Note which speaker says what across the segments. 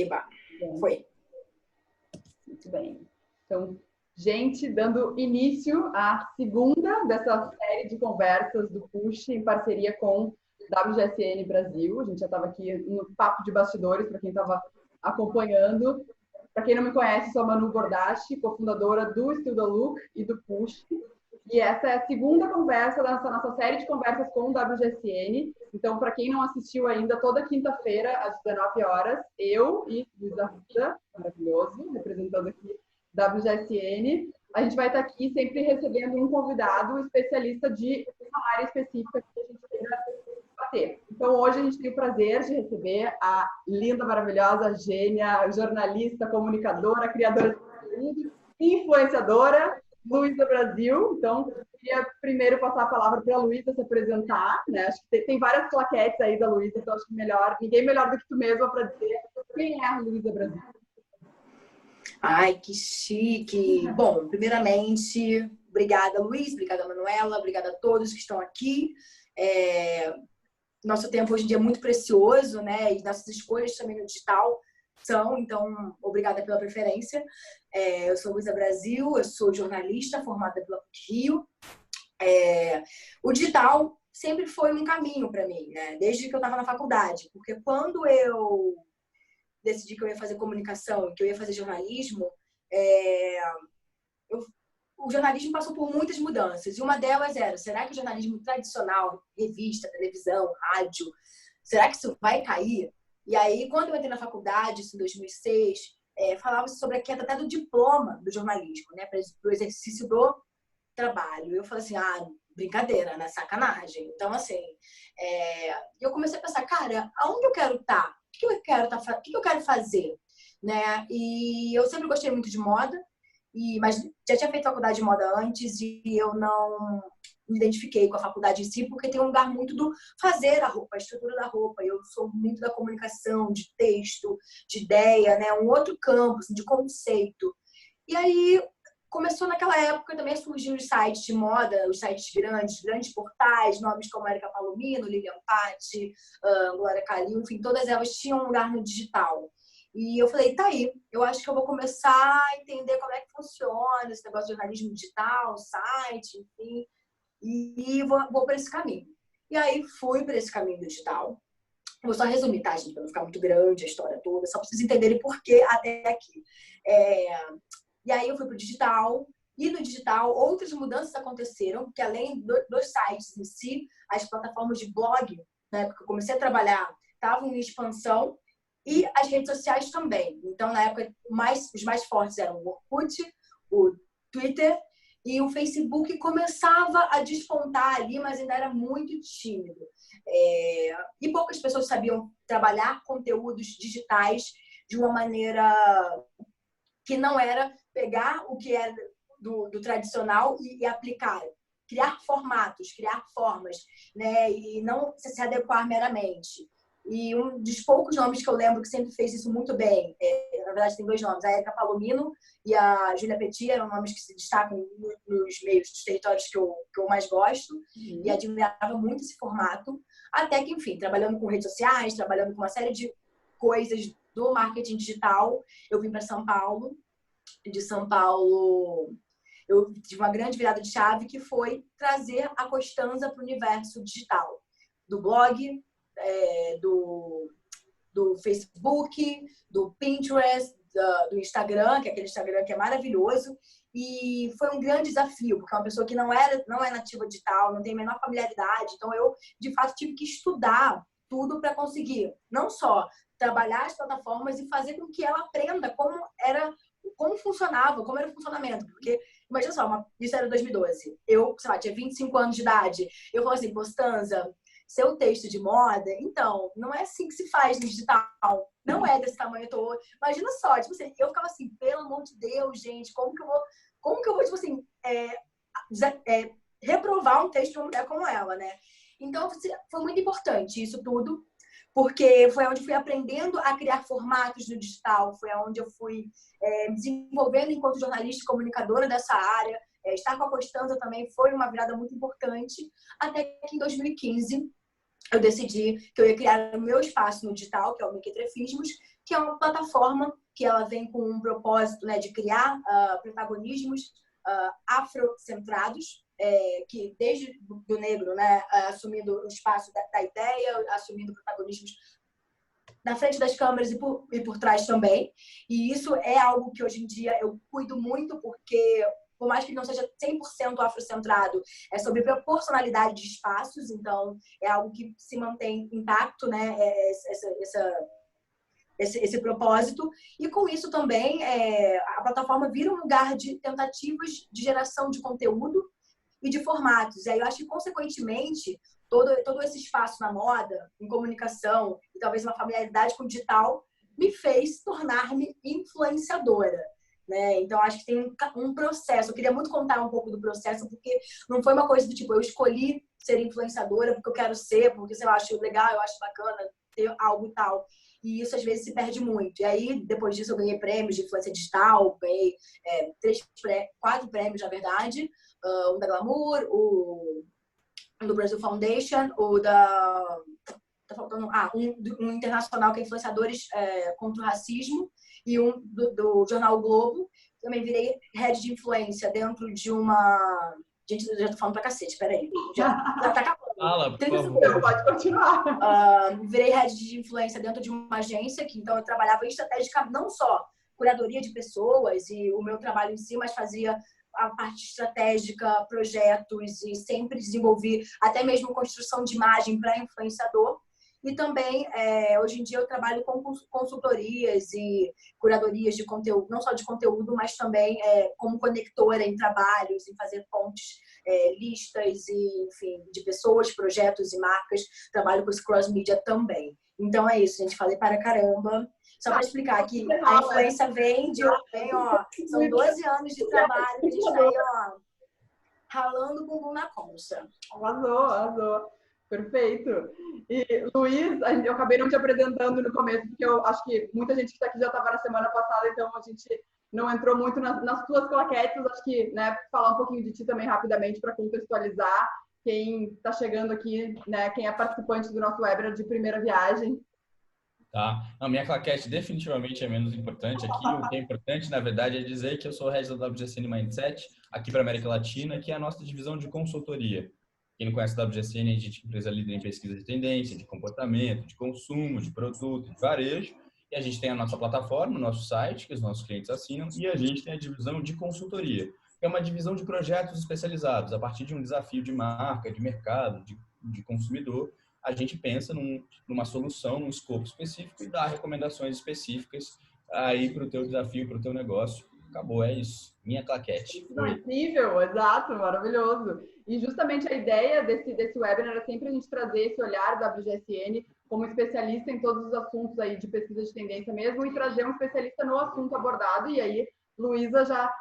Speaker 1: Eba, foi.
Speaker 2: Muito bem. Então, gente, dando início à segunda dessa série de conversas do Push em parceria com WGSN Brasil. A gente já estava aqui no papo de bastidores, para quem estava acompanhando. Para quem não me conhece, sou a Manu Bordache, cofundadora do Still the Look e do Push. E essa é a segunda conversa dessa nossa série de conversas com o WGSN. Então, para quem não assistiu ainda, toda quinta-feira, às 19 horas, eu e Luiz Arruda, maravilhoso, representando aqui WGSN, a gente vai estar aqui sempre recebendo um convidado especialista de uma área específica que a gente queira debater. Então, hoje a gente tem o prazer de receber a linda, maravilhosa, gênia, jornalista, comunicadora, criadora de conteúdo, influenciadora, Luísa Brasil. Então, queria primeiro passar a palavra para a Luísa se apresentar, né? Acho que tem várias plaquetes aí da Luísa, então acho que ninguém melhor do que tu mesma para dizer quem é a Luísa Brasil.
Speaker 1: Ai, que chique! Bom, primeiramente, obrigada, Luiz, obrigada, Manuela, obrigada a todos que estão aqui. Nosso tempo hoje em dia é muito precioso, né? E nossas escolhas também no digital são, então, obrigada pela preferência. Eu sou Luísa Brasil, eu sou jornalista formada pela PUC-Rio. O digital sempre foi um caminho para mim, né? Desde que eu estava na faculdade, porque quando eu decidi que eu ia fazer comunicação, que eu ia fazer jornalismo, o jornalismo passou por muitas mudanças. E uma delas era, será que o jornalismo tradicional, revista, televisão, rádio, será que isso vai cair? E aí, quando eu entrei na faculdade, isso em 2006, falava-se sobre a queda até do diploma do jornalismo, né, para o exercício do trabalho. Eu falei assim, brincadeira, né, sacanagem. Então, assim, eu comecei a pensar, cara, aonde eu quero estar? O que eu quero fazer? Né? E eu sempre gostei muito de moda, mas já tinha feito faculdade de moda antes e eu não me identifiquei com a faculdade em si, porque tem um lugar muito do fazer a roupa, a estrutura da roupa. Eu sou muito da comunicação, de texto, de ideia, né? Um outro campo, assim, de conceito. E aí começou naquela época também a surgir os sites de moda, os sites grandes portais, nomes como Érica Palomino, Lilian Patti, Glória Calil, enfim, todas elas tinham um lugar no digital. E eu falei, tá aí, eu acho que eu vou começar a entender como é que funciona esse negócio de jornalismo digital, site, enfim, e vou para esse caminho. E aí fui para esse caminho digital. Vou só resumir, tá, gente, para não ficar muito grande a história toda, só para vocês entenderem por que até aqui. E aí eu fui para o digital, e no digital outras mudanças aconteceram, porque além dos sites em si, as plataformas de blog, né, porque eu comecei a trabalhar, estavam em expansão, e as redes sociais também. Então, na época, os mais fortes eram o Orkut, o Twitter e o Facebook começava a despontar ali, mas ainda era muito tímido. E poucas pessoas sabiam trabalhar conteúdos digitais de uma maneira que não era pegar o que era do tradicional e aplicar. Criar formatos, criar formas, né? E não se adequar meramente. E um dos poucos nomes que eu lembro que sempre fez isso muito bem, na verdade tem dois nomes, a Érica Palomino e a Júlia Petit, eram nomes que se destacam nos meios dos territórios que eu mais gosto, e admirava muito esse formato, até que, enfim, trabalhando com redes sociais, trabalhando com uma série de coisas do marketing digital, eu vim para São Paulo. De São Paulo, eu tive uma grande virada de chave, que foi trazer a Costanza para o universo digital, do blog, do Facebook, do Pinterest, do Instagram, que é aquele Instagram que é maravilhoso. E foi um grande desafio, porque é uma pessoa que não é nativa digital, não tem a menor familiaridade. Então, eu, de fato, tive que estudar tudo para conseguir, não só trabalhar as plataformas e fazer com que ela aprenda como funcionava, como era o funcionamento. Porque, imagina só, isso era 2012. Eu, sei lá, tinha 25 anos de idade. Eu falei assim, Costanza, seu texto de moda, então, não é assim que se faz no digital. Não é desse tamanho todo. Imagina só, tipo assim, eu ficava assim, pelo amor de Deus, gente, como que eu vou tipo assim, reprovar um texto de uma mulher como ela, né? Então, foi muito importante isso tudo, porque foi onde fui aprendendo a criar formatos no digital, foi onde eu fui me desenvolvendo enquanto jornalista e comunicadora dessa área. Estar com a Costanza também foi uma virada muito importante, até que em 2015 eu decidi que eu ia criar o meu espaço no digital, que é o Mequetrefismos, que é uma plataforma que ela vem com um propósito, né, de criar protagonismos afrocentrados, que desde do negro, né, assumindo o espaço da ideia, assumindo protagonismos na frente das câmeras e por trás também. E isso é algo que hoje em dia eu cuido muito, porque por mais que não seja 100% afrocentrado, é sobre proporcionalidade de espaços, então é algo que se mantém intacto, né, esse propósito. E com isso também a plataforma vira um lugar de tentativas de geração de conteúdo e de formatos. E aí eu acho que, consequentemente, todo esse espaço na moda, em comunicação e talvez uma familiaridade com o digital me fez tornar-me influenciadora. Né? Então, acho que tem um processo. Eu queria muito contar um pouco do processo, porque não foi uma coisa do tipo, eu escolhi ser influenciadora porque eu quero ser, porque sei lá, eu acho legal, eu acho bacana ter algo tal. E isso, às vezes, se perde muito. E aí, depois disso, eu ganhei prêmios de influência digital, ganhei 4 prêmios, na verdade. Um da Glamour, o do Brasil Foundation, o da... Tá faltando... um internacional que é influenciadores contra o racismo, e um do Jornal o Globo. Também virei head de influência dentro de uma... Gente, eu já tô falando pra cacete, peraí. Já tá acabando.
Speaker 3: Fala, por
Speaker 1: 30
Speaker 3: favor.
Speaker 1: segundos.
Speaker 2: Pode continuar.
Speaker 1: Virei head de influência dentro de uma agência, que então eu trabalhava estratégica, não só curadoria de pessoas e o meu trabalho em si, mas fazia a parte estratégica, projetos, e sempre desenvolvi até mesmo construção de imagem para influenciador. E também, hoje em dia, eu trabalho com consultorias e curadorias de conteúdo, não só de conteúdo, mas também como conectora em trabalhos, em fazer pontes, listas, e, enfim, de pessoas, projetos e marcas. Trabalho com esse cross-media também. Então é isso, gente. Falei para caramba. Só para explicar que a influência vem, ó, são 12 anos de trabalho que a gente está aí, ó, ralando o bumbum na concha.
Speaker 2: Arrasou. Perfeito. E, Luiz, eu acabei não te apresentando no começo, porque eu acho que muita gente que está aqui já estava na semana passada, então a gente não entrou muito nas tuas claquetes. Acho que, né, falar um pouquinho de ti também rapidamente para contextualizar quem está chegando aqui, né, quem é participante do nosso webinar de primeira viagem.
Speaker 3: Tá. A minha claquete definitivamente é menos importante aqui. O que é importante, na verdade, é dizer que eu sou o head da WGCN Mindset, aqui para a América Latina, que é a nossa divisão de consultoria. Quem não conhece a WGCN, a gente é empresa líder em pesquisa de tendência, de comportamento, de consumo, de produto, de varejo. E a gente tem a nossa plataforma, o nosso site, que os nossos clientes assinam, e a gente tem a divisão de consultoria, que é uma divisão de projetos especializados, a partir de um desafio de marca, de mercado, de consumidor. A gente pensa numa solução, num escopo específico e dá recomendações específicas aí para o teu desafio, para o teu negócio. Acabou, é isso. Minha claquete.
Speaker 2: Incrível, exato, maravilhoso. E justamente a ideia desse webinar era sempre a gente trazer esse olhar da WGSN como especialista em todos os assuntos aí de pesquisa de tendência mesmo e trazer um especialista no assunto abordado. E aí, Luísa já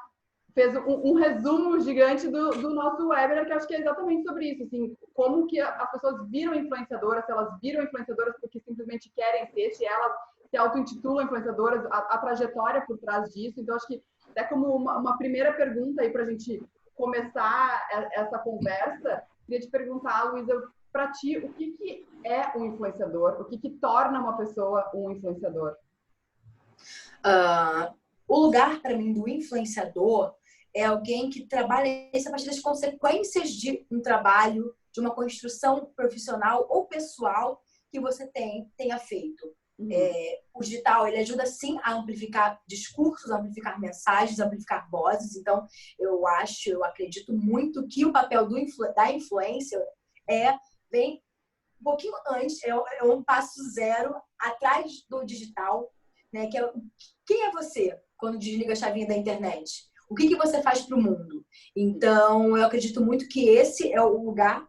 Speaker 2: fez um resumo gigante do nosso webinar, que acho que é exatamente sobre isso, assim, como que as pessoas viram influenciadoras, se elas viram influenciadoras porque simplesmente querem ser, se elas se auto-intitulam influenciadoras, a trajetória por trás disso. Então, acho que até como uma primeira pergunta aí para a gente começar essa conversa, queria te perguntar, Luísa, para ti, o que é um influenciador? O que torna uma pessoa um influenciador?
Speaker 1: O lugar, para mim, do influenciador é alguém que trabalha a partir das consequências de um trabalho, de uma construção profissional ou pessoal que você tenha feito. O digital, ele ajuda, sim, a amplificar discursos, a amplificar mensagens, a amplificar vozes. Então, eu acredito muito que o papel da influência vem um pouquinho antes, é um passo zero atrás do digital, né? Que quem é você quando desliga a chavinha da internet? O que você faz para o mundo? Então, eu acredito muito que esse é o lugar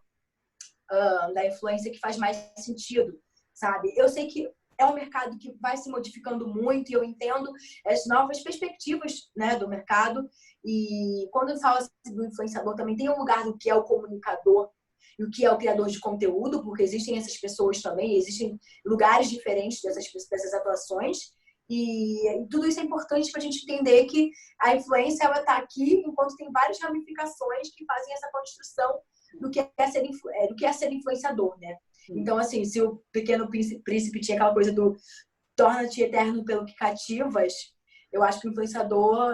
Speaker 1: da influência que faz mais sentido, sabe? Eu sei que é um mercado que vai se modificando muito e eu entendo as novas perspectivas, né, do mercado. E quando eu falo assim, do influenciador, também tem um lugar do que é o comunicador e o que é o criador de conteúdo, porque existem essas pessoas também, existem lugares diferentes dessas atuações. E tudo isso é importante para a gente entender que a influência está aqui, enquanto tem várias ramificações que fazem essa construção do que é ser influenciador, né? Então, assim, se o Pequeno Príncipe tinha aquela coisa do torna-te eterno pelo que cativas, eu acho que o influenciador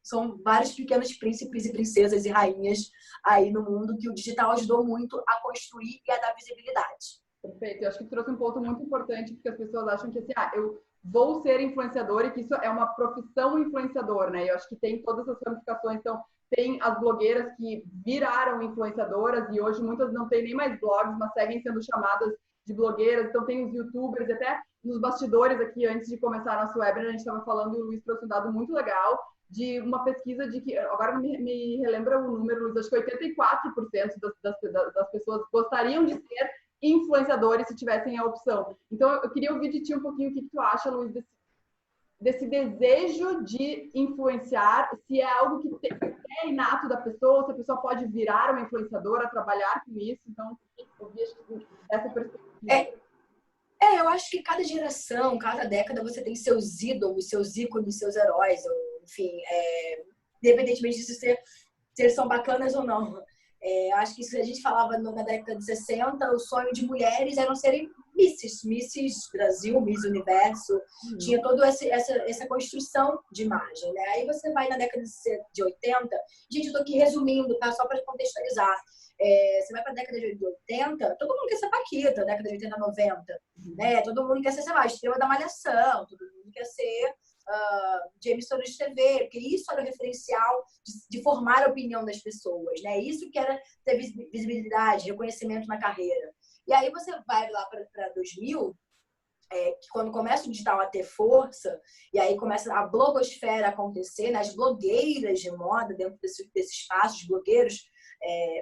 Speaker 1: são vários pequenos príncipes e princesas e rainhas aí no mundo que o digital ajudou muito a construir e a dar visibilidade.
Speaker 2: Perfeito. Eu acho que trouxe um ponto muito importante, porque as pessoas acham que assim, eu vou ser influenciador e que isso é uma profissão influenciador, né? Eu acho que tem todas as ramificações. Então, tem as blogueiras que viraram influenciadoras e hoje muitas não têm nem mais blogs, mas seguem sendo chamadas de blogueiras. Então, tem os youtubers, até nos bastidores aqui, antes de começar nosso webinar, a gente estava falando e o Luiz trouxe um dado muito legal de uma pesquisa de que, agora me relembra o número, Luiz, acho que 84% das pessoas gostariam de ser influenciadores se tivessem a opção. Então, eu queria ouvir de ti um pouquinho o que tu acha, Luiz, desse desejo de influenciar, se é algo que é inato da pessoa, se a pessoa pode virar uma influenciadora, trabalhar com isso. Então, eu vi essa perspectiva.
Speaker 1: Eu acho que cada geração, cada década, você tem seus ídolos, seus ícones, seus heróis, enfim, independentemente de se eles são bacanas ou não. Acho que se a gente falava na década de 60, o sonho de mulheres era serem Misses Brasil, Miss Universo, tinha toda essa construção de imagem, né? Aí você vai na década de 80, gente, eu tô aqui resumindo, tá? Só para contextualizar. Você vai para a década de 80, todo mundo quer ser Paquita, década de 80, 90, né? Todo mundo quer ser, sei lá, Estrela da Malhação, todo mundo quer ser de emissora de TV, porque isso era o referencial de formar a opinião das pessoas, né? Isso que era ter visibilidade, reconhecimento na carreira. E aí você vai lá para 2000, que quando começa o digital a ter força, e aí começa a blogosfera a acontecer, né? As blogueiras de moda dentro desse espaço, os blogueiros,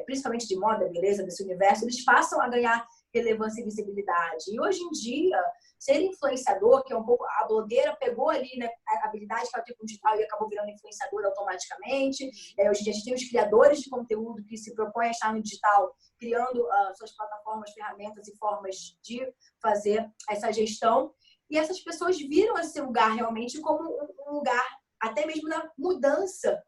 Speaker 1: principalmente de moda, beleza, desse universo, eles passam a ganhar relevância e visibilidade. E hoje em dia, ser influenciador, que é um pouco... A blogueira pegou ali, né, a habilidade que ela tem com o digital e acabou virando influenciadora automaticamente. Hoje em dia, a gente tem os criadores de conteúdo que se propõem a estar no digital, criando suas plataformas, ferramentas e formas de fazer essa gestão. E essas pessoas viram esse lugar realmente como um lugar, até mesmo na mudança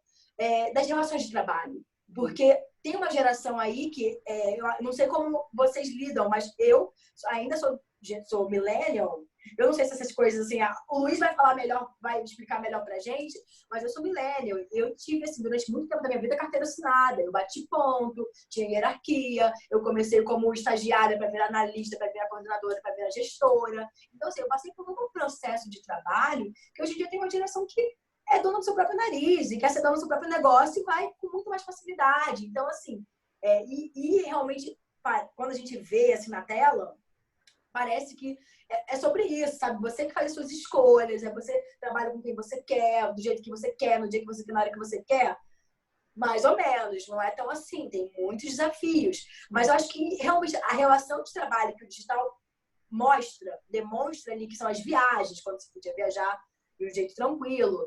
Speaker 1: das relações de trabalho. Porque tem uma geração aí que, eu não sei como vocês lidam, mas eu ainda sou millennial. Eu não sei se essas coisas assim, o Luiz vai falar melhor, vai explicar melhor pra gente, mas eu sou millennial. Eu tive, assim, durante muito tempo da minha vida, carteira assinada. Eu bati ponto, tinha hierarquia. Eu comecei como estagiária para virar analista, para virar coordenadora, para virar gestora. Então, assim, eu passei por um processo de trabalho que hoje em dia tem uma geração que é dona do seu próprio nariz e quer ser dona do seu próprio negócio e vai com muito mais facilidade. Então, assim, realmente, quando a gente vê assim na tela, parece que é sobre isso, sabe? Você que faz as suas escolhas, você trabalha com quem você quer, do jeito que você quer, no dia que você quer, na hora que você quer. Mais ou menos, não é tão assim, tem muitos desafios. Mas eu acho que realmente a relação de trabalho que o digital demonstra ali, que são as viagens, quando você podia viajar de um jeito tranquilo,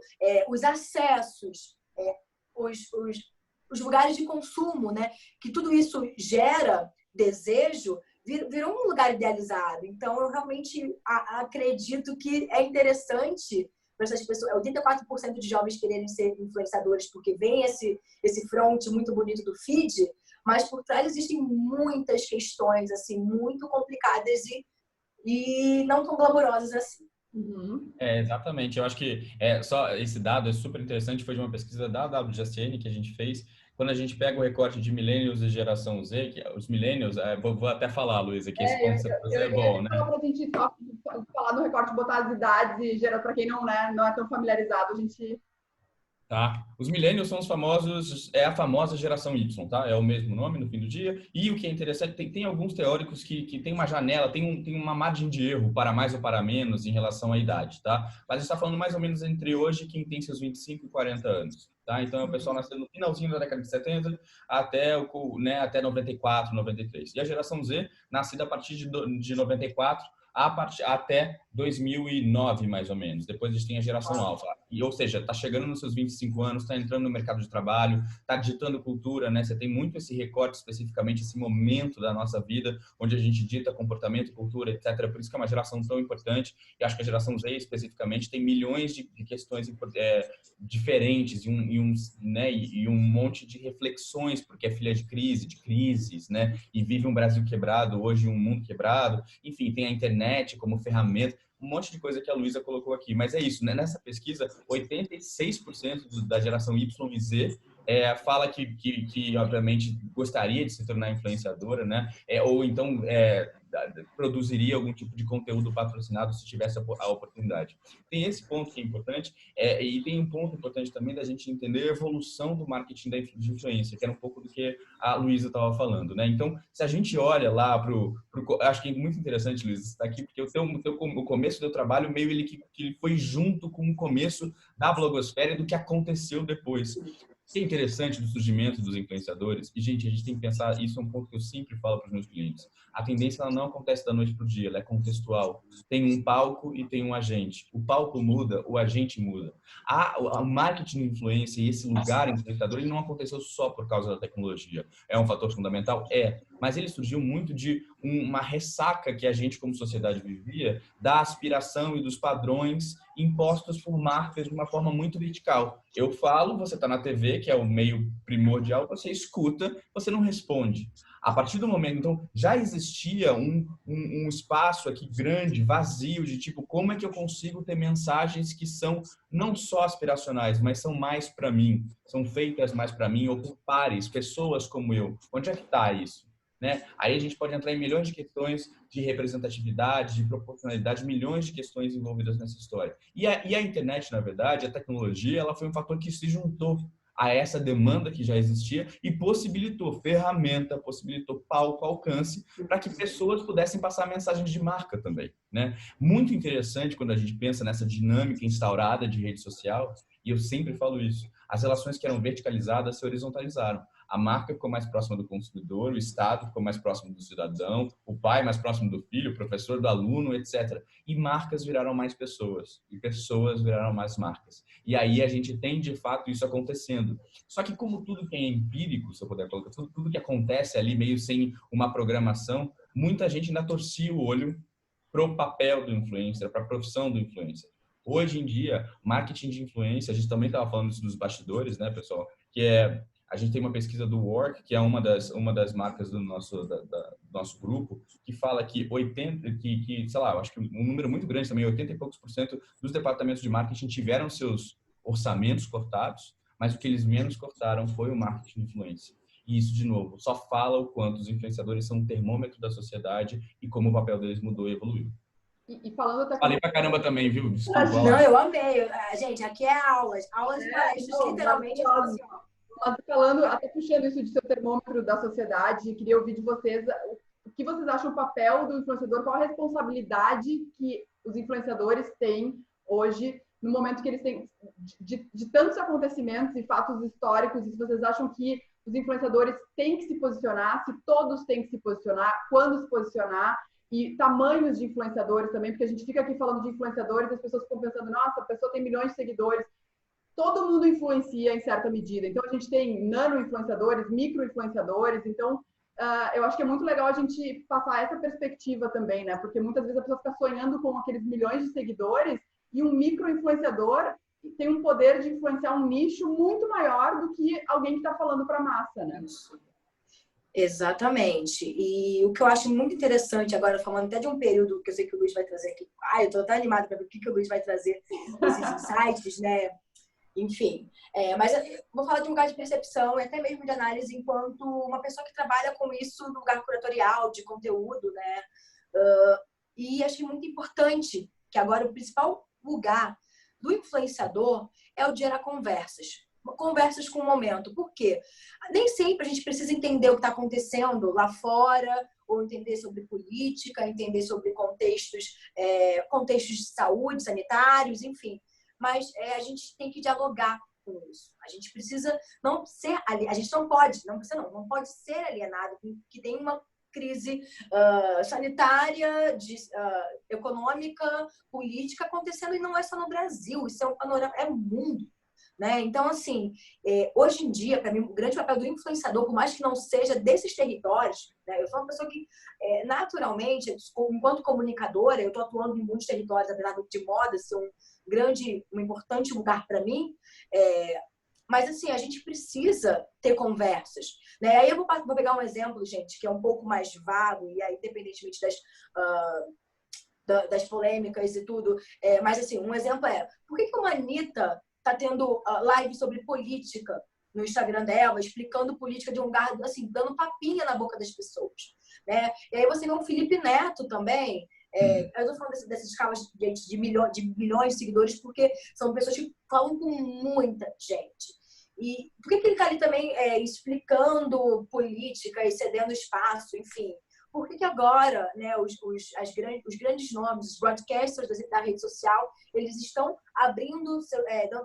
Speaker 1: os acessos, os lugares de consumo, né? Que tudo isso gera desejo, virou um lugar idealizado. Então, eu realmente acredito que é interessante para essas pessoas, 84% de jovens quererem ser influenciadores, porque vem esse front muito bonito do feed, mas por trás existem muitas questões assim, muito complicadas e não tão glamourosas assim.
Speaker 2: Uhum.
Speaker 3: Exatamente. Eu acho que só esse dado é super interessante. Foi de uma pesquisa da WGSN que a gente fez. Quando a gente pega o recorte de millennials e geração Z, que os millennials, vou até falar, Luísa, que esse ponto que você trouxe é bom, né?
Speaker 2: Para a gente só falar no recorte, botar as idades e gerar para quem não é tão familiarizado, a gente...
Speaker 3: Tá? Os millennials são os famosos, a famosa geração Y, tá? É o mesmo nome no fim do dia. E o que é interessante, tem alguns teóricos que tem uma janela, tem uma margem de erro para mais ou para menos em relação à idade, tá? Mas a gente está falando mais ou menos entre hoje quem tem seus 25 e 40 anos, tá? Então, é o pessoal nasceu no finalzinho da década de 70 até 94, 93. E a geração Z, nascida a partir de 94 até 2009, mais ou menos. Depois a gente tem a geração Alpha. ou seja, está chegando nos seus 25 anos, está entrando no mercado de trabalho, está ditando cultura, né? Você tem muito esse recorte, especificamente esse momento da nossa vida, onde a gente dita comportamento, cultura, etc. Por isso que é uma geração tão importante. E acho que a geração Z, especificamente, tem milhões de questões diferentes e um monte de reflexões, porque é filha de crises, né? E vive um Brasil quebrado, hoje um mundo quebrado. Enfim, tem a internet como ferramenta, um monte de coisa que a Luísa colocou aqui. Mas é isso, né? Nessa pesquisa, 86% da geração Y e Z fala que, obviamente, gostaria de se tornar influenciadora, né? Ou então produziria algum tipo de conteúdo patrocinado se tivesse a oportunidade. Tem esse ponto que é importante, e tem um ponto importante também da gente entender a evolução do marketing de influência, que era um pouco do que a Luísa estava falando, né? Então, se a gente olha lá acho que é muito interessante, Luísa, você está aqui, porque o começo do trabalho meio que ele foi junto com o começo da blogosfera e do que aconteceu depois. O que é interessante do surgimento dos influenciadores, e, gente, a gente tem que pensar, isso é um ponto que eu sempre falo para os meus clientes, a tendência ela não acontece da noite para o dia, ela é contextual. Tem um palco e tem um agente. O palco muda, o agente muda. O marketing de influência e esse lugar influenciador, ele não aconteceu só por causa da tecnologia. É um fator fundamental? Mas ele surgiu muito de uma ressaca que a gente, como sociedade, vivia, da aspiração e dos padrões impostos por marcas de uma forma muito vertical. Eu falo, você está na TV, que é o meio primordial, você escuta, você não responde. A partir do momento, então, já existia um espaço aqui grande, vazio, de tipo, como é que eu consigo ter mensagens que são não só aspiracionais, mas são mais para mim, são feitas mais para mim, ou por pares, pessoas como eu. Onde é que está isso? Né? Aí a gente pode entrar em milhões de questões de representatividade, de proporcionalidade, milhões de questões envolvidas nessa história. E a internet, na verdade, a tecnologia, ela foi um fator que se juntou a essa demanda que já existia e possibilitou ferramenta, possibilitou palco, alcance, para que pessoas pudessem passar mensagens de marca também, né? Muito interessante quando a gente pensa nessa dinâmica instaurada de rede social, e eu sempre falo isso, as relações que eram verticalizadas se horizontalizaram. A marca ficou mais próxima do consumidor, o Estado ficou mais próximo do cidadão, o pai mais próximo do filho, o professor do aluno, etc. E marcas viraram mais pessoas, e pessoas viraram mais marcas. E aí a gente tem, de fato, isso acontecendo. Só que como tudo que é empírico, se eu puder colocar, tudo que acontece ali meio sem uma programação, muita gente ainda torcia o olho para o papel do influencer, para a profissão do influencer. Hoje em dia, marketing de influência, a gente também estava falando isso dos bastidores, né, pessoal? A gente tem uma pesquisa do Work, que é uma das marcas do nosso grupo, que fala que sei lá, eu acho que um número muito grande também, 80 e poucos % dos departamentos de marketing tiveram seus orçamentos cortados, mas o que eles menos cortaram foi o marketing de influência. E isso, de novo, só fala o quanto os influenciadores são um termômetro da sociedade e como o papel deles mudou e evoluiu.
Speaker 2: E falando até
Speaker 3: Falei pra caramba também, viu? Desculpa.
Speaker 1: Não, eu amei. Gente, aqui é aulas e palestras, literalmente. Assim, ó.
Speaker 2: Mas falando, até puxando isso de ser termômetro da sociedade, queria ouvir de vocês o que vocês acham o papel do influenciador, qual a responsabilidade que os influenciadores têm hoje, no momento que eles têm de tantos acontecimentos e fatos históricos, e se vocês acham que os influenciadores têm que se posicionar, se todos têm que se posicionar, quando se posicionar, e tamanhos de influenciadores também, porque a gente fica aqui falando de influenciadores e as pessoas ficam pensando, nossa, a pessoa tem milhões de seguidores. Todo mundo influencia em certa medida. Então, a gente tem nano-influenciadores, micro-influenciadores. Então, eu acho que é muito legal a gente passar essa perspectiva também, né? Porque muitas vezes a pessoa fica sonhando com aqueles milhões de seguidores e um micro-influenciador tem um poder de influenciar um nicho muito maior do que alguém que está falando para a massa, né?
Speaker 1: Exatamente. E o que eu acho muito interessante agora, falando até de um período que eu sei que o Luiz vai trazer aqui. Eu estou até animada para ver o que o Luiz vai trazer esses insights, né? Enfim, mas eu vou falar de um lugar de percepção e até mesmo de análise enquanto uma pessoa que trabalha com isso no lugar curatorial, de conteúdo, né? E acho que é muito importante que agora o principal lugar do influenciador é o de gerar conversas com o momento. Por quê? Nem sempre a gente precisa entender o que está acontecendo lá fora, ou entender sobre política, entender sobre contextos de saúde, sanitários, enfim. Mas a gente tem que dialogar com isso. A gente precisa não ser a gente não pode ser alienado, que tem crise sanitária, econômica, política acontecendo, e não é só no Brasil, isso é um panorama, é mundo. Né? Então, assim, hoje em dia, para mim, o grande papel do influenciador, por mais que não seja desses territórios, né? Eu sou uma pessoa que, naturalmente, enquanto comunicadora, eu estou atuando em muitos territórios, apesar de moda ser um importante lugar para mim, mas, assim, a gente precisa ter conversas. Né? Aí eu vou pegar um exemplo, gente, que é um pouco mais vago, e aí, independentemente das polêmicas e tudo, mas, assim, um exemplo por que uma Anitta está tendo live sobre política no Instagram dela, explicando política de um lugar, assim, dando papinha na boca das pessoas, né? E aí você vê o Felipe Neto também. Eu estou falando dessas escalas de milhões de seguidores, porque são pessoas que falam com muita gente. E por que ele está ali também explicando política e cedendo espaço, enfim? Por que agora, né, os grandes nomes, os broadcasters da rede social, eles estão abrindo,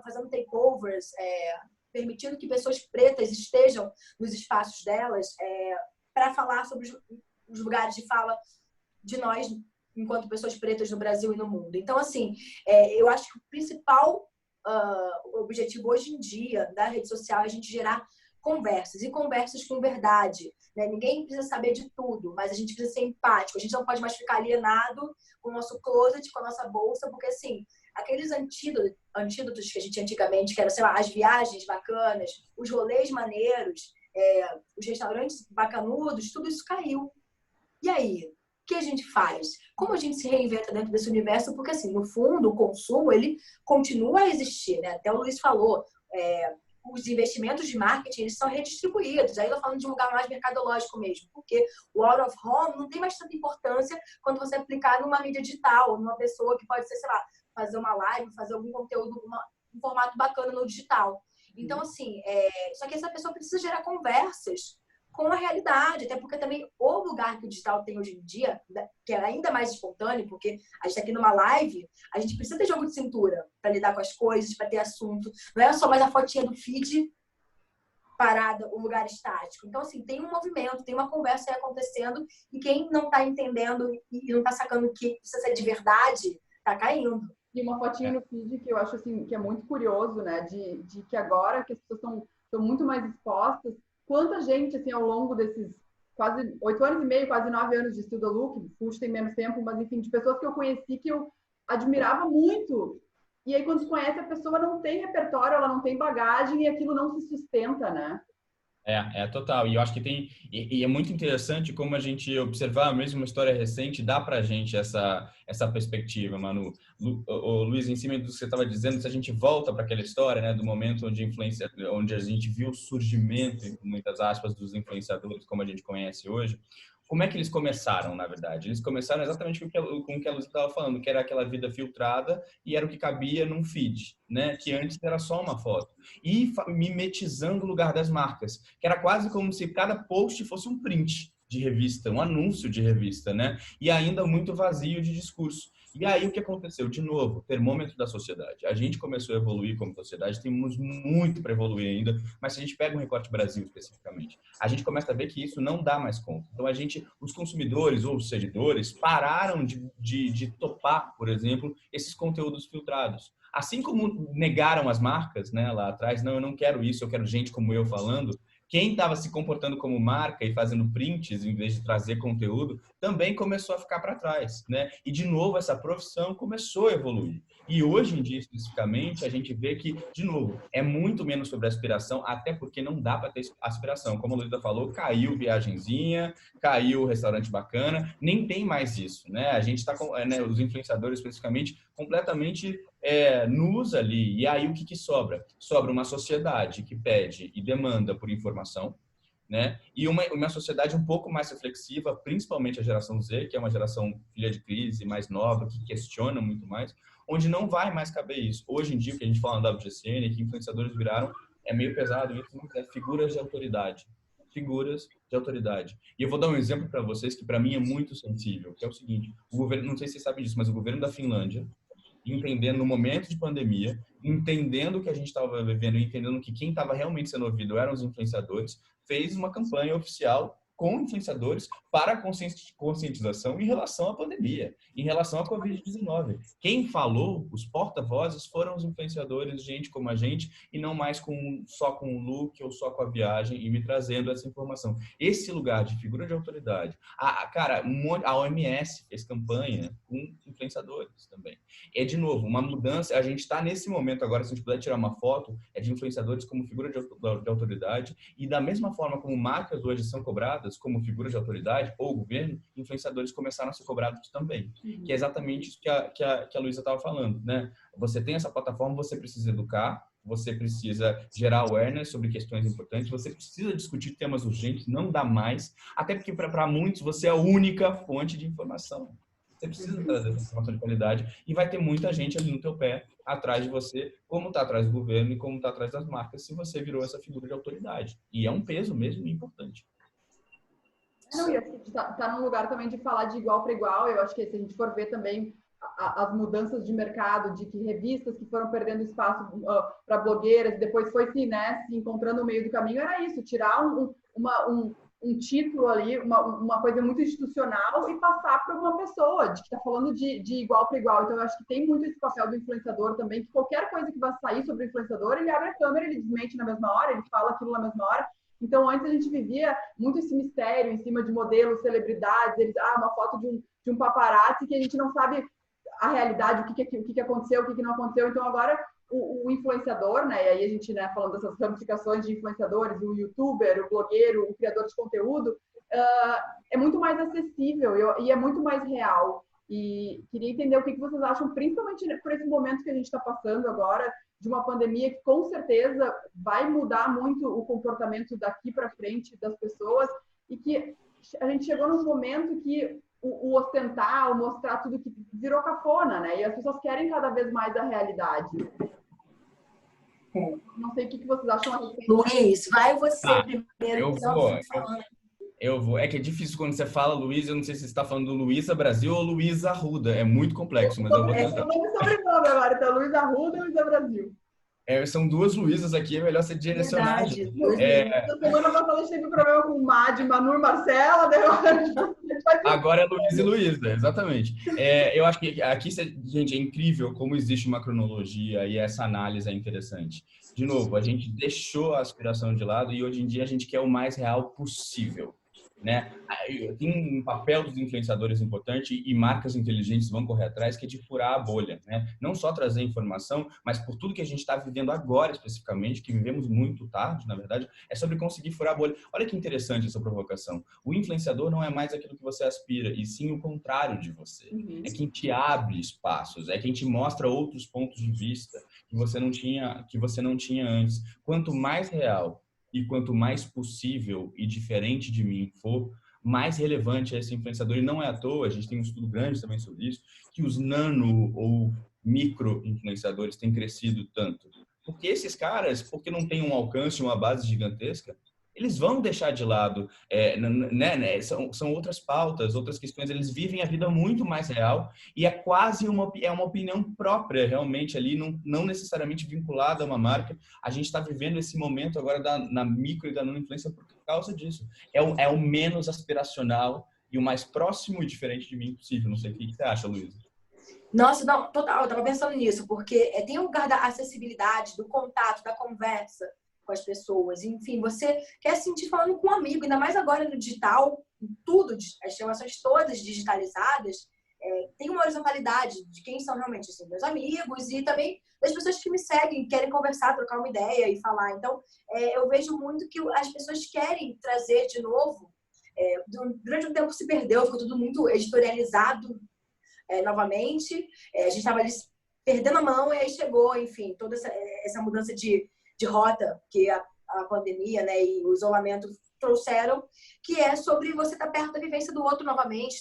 Speaker 1: fazendo takeovers, permitindo que pessoas pretas estejam nos espaços delas para falar sobre os lugares de fala de nós, enquanto pessoas pretas no Brasil e no mundo. Então, assim, eu acho que o principal objetivo hoje em dia da rede social é a gente gerar conversas, e conversas com verdade. Né? Ninguém precisa saber de tudo, mas a gente precisa ser empático. A gente não pode mais ficar alienado com o nosso closet, com a nossa bolsa, porque, assim, aqueles antídotos que a gente tinha antigamente, que eram, sei lá, as viagens bacanas, os rolês maneiros, os restaurantes bacanudos, tudo isso caiu. E aí? O que a gente faz? Como a gente se reinventa dentro desse universo? Porque, assim, no fundo, o consumo, ele continua a existir, né? Até o Luiz falou, os investimentos de marketing, eles são redistribuídos. Aí eu tô falando de um lugar mais mercadológico mesmo, porque o out of home não tem mais tanta importância quando você aplicar numa mídia digital, numa pessoa que pode ser, sei lá, fazer uma live, fazer algum conteúdo, um formato bacana no digital. Então, assim, só que essa pessoa precisa gerar conversas com a realidade, até porque também o lugar que o digital tem hoje em dia, que é ainda mais espontâneo, porque a gente tá aqui numa live, a gente precisa ter jogo de cintura para lidar com as coisas, para ter assunto. Não é só mais a fotinha do feed parada, o lugar estático. Então, assim, tem um movimento, tem uma conversa aí acontecendo, e quem não tá entendendo e não tá sacando que precisa ser de verdade, tá caindo.
Speaker 2: E uma fotinha no feed que eu acho, assim, que é muito curioso, né, de que agora que as pessoas estão muito mais expostas. Quanta gente, assim, ao longo desses quase 8 anos e meio, quase 9 anos de estudo Look, Push tem menos tempo, mas, enfim, de pessoas que eu conheci que eu admirava muito. E aí, quando se conhece, a pessoa não tem repertório, ela não tem bagagem e aquilo não se sustenta, né?
Speaker 3: Total. E eu acho que tem... E é muito interessante como a gente observar mesmo uma história recente, dá pra gente essa perspectiva, Manu. Luiz, em cima do que você estava dizendo, se a gente volta para aquela história, né, do momento onde a gente viu o surgimento, entre muitas aspas, dos influenciadores, como a gente conhece hoje, como é que eles começaram, na verdade? Eles começaram exatamente com o que a Luz estava falando, que era aquela vida filtrada e era o que cabia num feed, né? Que antes era só uma foto. E mimetizando o lugar das marcas, que era quase como se cada post fosse um print de revista, um anúncio de revista, né? E ainda muito vazio de discurso. E aí o que aconteceu? De novo, termômetro da sociedade. A gente começou a evoluir como sociedade, temos muito para evoluir ainda, mas se a gente pega um recorte Brasil especificamente, a gente começa a ver que isso não dá mais conta. Então os consumidores ou os seguidores pararam de topar, por exemplo, esses conteúdos filtrados. Assim como negaram as marcas, né, lá atrás, não, eu não quero isso, eu quero gente como eu falando. Quem estava se comportando como marca e fazendo prints em vez de trazer conteúdo também começou a ficar para trás, né? E de novo essa profissão começou a evoluir. E hoje em dia especificamente a gente vê que, de novo, é muito menos sobre aspiração, até porque não dá para ter aspiração. Como a Luísa falou, caiu viagenzinha, caiu restaurante bacana, nem tem mais isso, né? A gente está com, né, os influenciadores especificamente completamente nus ali. E aí o que sobra? Sobra uma sociedade que pede e demanda por informação, né? E uma sociedade um pouco mais reflexiva, principalmente a geração Z, que é uma geração filha de crise, mais nova, que questiona muito mais, onde não vai mais caber isso. Hoje em dia, o que a gente fala na WGCN, que influenciadores viraram, é meio pesado, figuras de autoridade. Figuras de autoridade. E eu vou dar um exemplo para vocês que para mim é muito sensível, que é o seguinte: o governo, não sei se vocês sabem disso, mas o governo da Finlândia, entendendo no momento de pandemia, entendendo o que a gente estava vivendo, entendendo que quem estava realmente sendo ouvido eram os influenciadores, fez uma campanha oficial com influenciadores para conscientização em relação à pandemia, em relação à Covid-19. Quem falou, os porta-vozes, foram os influenciadores, gente como a gente, e não mais só com o look ou só com a viagem e me trazendo essa informação. Esse lugar de figura de autoridade. Cara, a OMS fez campanha com influenciadores também. É, de novo, uma mudança. A gente está nesse momento agora, se a gente puder tirar uma foto, é de influenciadores como figura de autoridade, e da mesma forma como marcas hoje são cobradas como figura de autoridade ou governo, influenciadores começaram a ser cobrados também. Que é exatamente isso que a Luísa estava falando, né? Você tem essa plataforma, você precisa educar, você precisa gerar awareness sobre questões importantes, você precisa discutir temas urgentes, não dá mais, até porque para muitos você é a única fonte de informação. Você precisa trazer essa informação de qualidade e vai ter muita gente ali no teu pé, atrás de você, como está atrás do governo e como está atrás das marcas, se você virou essa figura de autoridade. E é um peso mesmo importante.
Speaker 2: Não, e a gente tá num lugar também de falar de igual para igual. Eu acho que se a gente for ver também as mudanças de mercado, de que revistas que foram perdendo espaço para blogueiras, depois foi se encontrando no meio do caminho, era isso, tirar um título ali, uma coisa muito institucional e passar para uma pessoa, de que está falando de igual para igual. Então, eu acho que tem muito esse papel do influenciador também, que qualquer coisa que vai sair sobre o influenciador, ele abre a câmera, ele desmente na mesma hora, ele fala aquilo na mesma hora. Então, antes a gente vivia muito esse mistério em cima de modelos, celebridades, uma foto de um paparazzi que a gente não sabe a realidade, o que aconteceu, o que não aconteceu. Então, agora, o influenciador, né, e aí a gente, falando dessas ramificações de influenciadores, o youtuber, o blogueiro, o criador de conteúdo, é muito mais acessível e é muito mais real. E queria entender o que vocês acham, principalmente por esse momento que a gente está passando agora, de uma pandemia que com certeza vai mudar muito o comportamento daqui para frente das pessoas, e que a gente chegou num momento que o ostentar, o mostrar tudo que virou cafona, né? E as pessoas querem cada vez mais a realidade. Não sei o que vocês acham a respeito.
Speaker 1: Luiz, vai você primeiro.
Speaker 3: Eu vou. É que é difícil quando você fala Luiz, eu não sei se você está falando do Luiza Brasil ou Luiza Arruda. É muito complexo, mas eu vou tentar.
Speaker 2: É nome e sobrenome agora, então Luiza Arruda e Luiza Brasil.
Speaker 3: São duas Luizas aqui, é melhor ser direcionado.
Speaker 2: Essa semana passada a gente teve problema com o Mad, Manu e Marcela,
Speaker 3: agora é Luiz e Luísa, exatamente. Eu acho que aqui, gente, é incrível como existe uma cronologia e essa análise é interessante. De novo, a gente deixou a aspiração de lado e hoje em dia a gente quer o mais real possível, né? Tem um papel dos influenciadores importante e marcas inteligentes vão correr atrás, que é de furar a bolha, né? Não só trazer informação, mas por tudo que a gente está vivendo agora especificamente, que vivemos muito tarde, na verdade, é sobre conseguir furar a bolha. Olha que interessante essa provocação. O influenciador não é mais aquilo que você aspira, e sim o contrário de você. É quem te abre espaços, é quem te mostra outros pontos de vista que você não tinha antes. Quanto mais real e quanto mais possível e diferente de mim for, mais relevante é esse influenciador. E não é à toa, a gente tem um estudo grande também sobre isso, que os nano ou micro influenciadores têm crescido tanto. Porque esses caras, porque não têm um alcance, uma base gigantesca, eles vão deixar de lado, são outras pautas, outras questões, eles vivem a vida muito mais real e é quase uma opinião própria realmente ali, não necessariamente vinculada a uma marca. A gente está vivendo esse momento agora na micro e da nano influência por causa disso. É o menos aspiracional e o mais próximo e diferente de mim possível. Não sei o que você acha, Luísa.
Speaker 1: Nossa, não, total, eu tava pensando nisso, porque tem um lugar da acessibilidade, do contato, da conversa com as pessoas. Enfim, você quer se sentir falando com um amigo, ainda mais agora no digital, tudo, as relações todas digitalizadas, tem uma horizontalidade de quem são realmente assim, meus amigos e também das pessoas que me seguem, querem conversar, trocar uma ideia e falar. Então, eu vejo muito que as pessoas querem trazer de novo. Durante um tempo se perdeu, ficou tudo muito editorializado novamente. A gente estava ali perdendo a mão e aí chegou, enfim, toda essa mudança de rota que a pandemia, né, e o isolamento trouxeram, que é sobre você estar perto da vivência do outro novamente.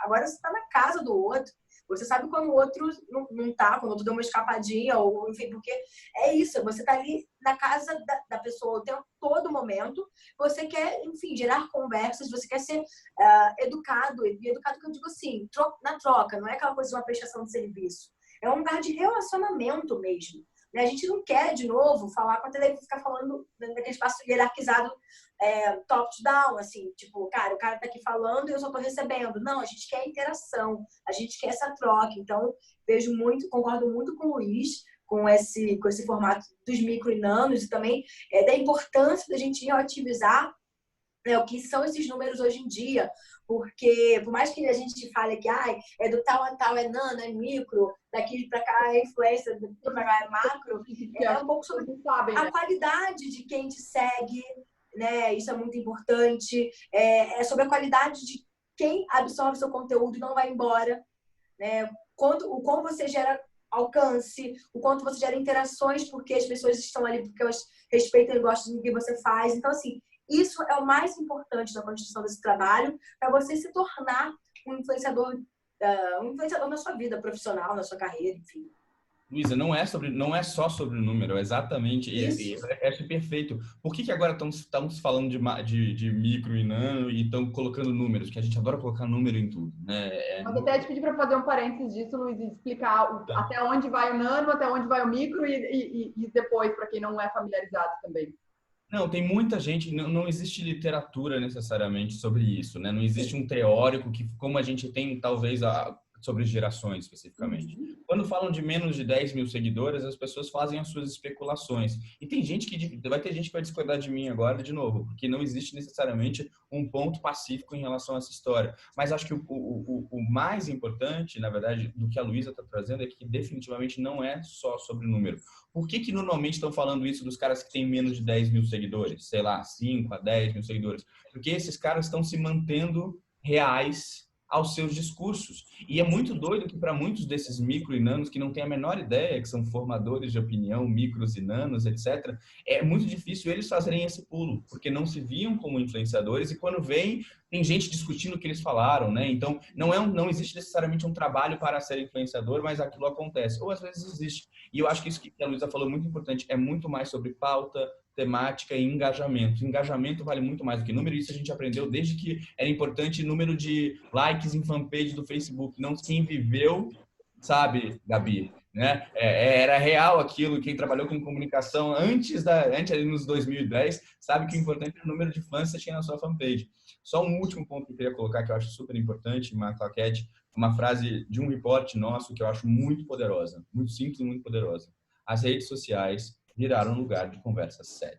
Speaker 1: Agora você está na casa do outro. Você sabe quando o outro não está, quando o outro deu uma escapadinha, ou enfim, porque é isso, você está ali na casa da pessoa o tempo, todo momento. Você quer, enfim, gerar conversas, você quer ser educado, e educado que eu digo assim, na troca, não é aquela coisa de uma prestação de serviço. É um lugar de relacionamento mesmo. Né? A gente não quer, de novo, falar com a televisão, ficar falando naquele espaço hierarquizado top-down, assim, tipo, cara, o cara tá aqui falando e eu só tô recebendo. Não, a gente quer interação, a gente quer essa troca. Então, concordo muito com o Luiz, com esse formato dos micro e nanos e também da importância da gente relativizar, né, o que são esses números hoje em dia, porque por mais que a gente fale que é do tal a tal, é nano, é micro, daqui para cá é influência, daqui para cá é macro, é um pouco sobre a qualidade de quem te segue, né? Isso é muito importante, é sobre a qualidade de quem absorve seu conteúdo e não vai embora, né? O quanto você gera alcance, o quanto você gera interações, porque as pessoas estão ali porque elas respeitam e gostam do que você faz. Então, assim, isso é o mais importante na construção desse trabalho, para você se tornar um influenciador na sua vida profissional, na sua carreira, enfim.
Speaker 3: Luísa, não é só sobre o número, é exatamente, é perfeito. Por que agora estamos falando de micro e nano e estão colocando números? Que a gente adora colocar número em tudo, né?
Speaker 2: Mas até te pedir para fazer um parênteses disso, Luiz, e explicar até onde vai o nano, até onde vai o micro e depois, para quem não é familiarizado também.
Speaker 3: Não, tem muita gente, não existe literatura necessariamente sobre isso, né? Não existe um teórico como a gente tem, talvez, sobre gerações, especificamente. Quando falam de menos de 10 mil seguidores, as pessoas fazem as suas especulações. E tem gente vai ter gente que vai discordar de mim agora, de novo, porque não existe necessariamente um ponto pacífico em relação a essa história. Mas acho que o mais importante, na verdade, do que a Luísa está trazendo é que definitivamente não é só sobre o número. Por que normalmente estão falando isso dos caras que têm menos de 10 mil seguidores? Sei lá, 5 a 10 mil seguidores. Porque esses caras estão se mantendo reais aos seus discursos. E é muito doido que para muitos desses micro e nanos que não têm a menor ideia, que são formadores de opinião, micros e nanos, etc., é muito difícil eles fazerem esse pulo, porque não se viam como influenciadores e quando vêm, tem gente discutindo o que eles falaram, né? Então, não existe necessariamente um trabalho para ser influenciador, mas aquilo acontece. Ou às vezes existe. E eu acho que isso que a Luísa falou é muito importante. É muito mais sobre pauta, temática e engajamento. Engajamento vale muito mais do que número. Isso a gente aprendeu desde que era importante número de likes em fanpage do Facebook. Não quem viveu, sabe, Gabi, né? Era real aquilo. Quem trabalhou com comunicação antes ali nos 2010 sabe que o importante é o número de fãs que você tinha na sua fanpage. Só um último ponto que eu queria colocar que eu acho super importante, uma claquete, uma frase de um reporte nosso que eu acho muito poderosa, muito simples e muito poderosa. As redes sociais viraram um lugar de conversa séria.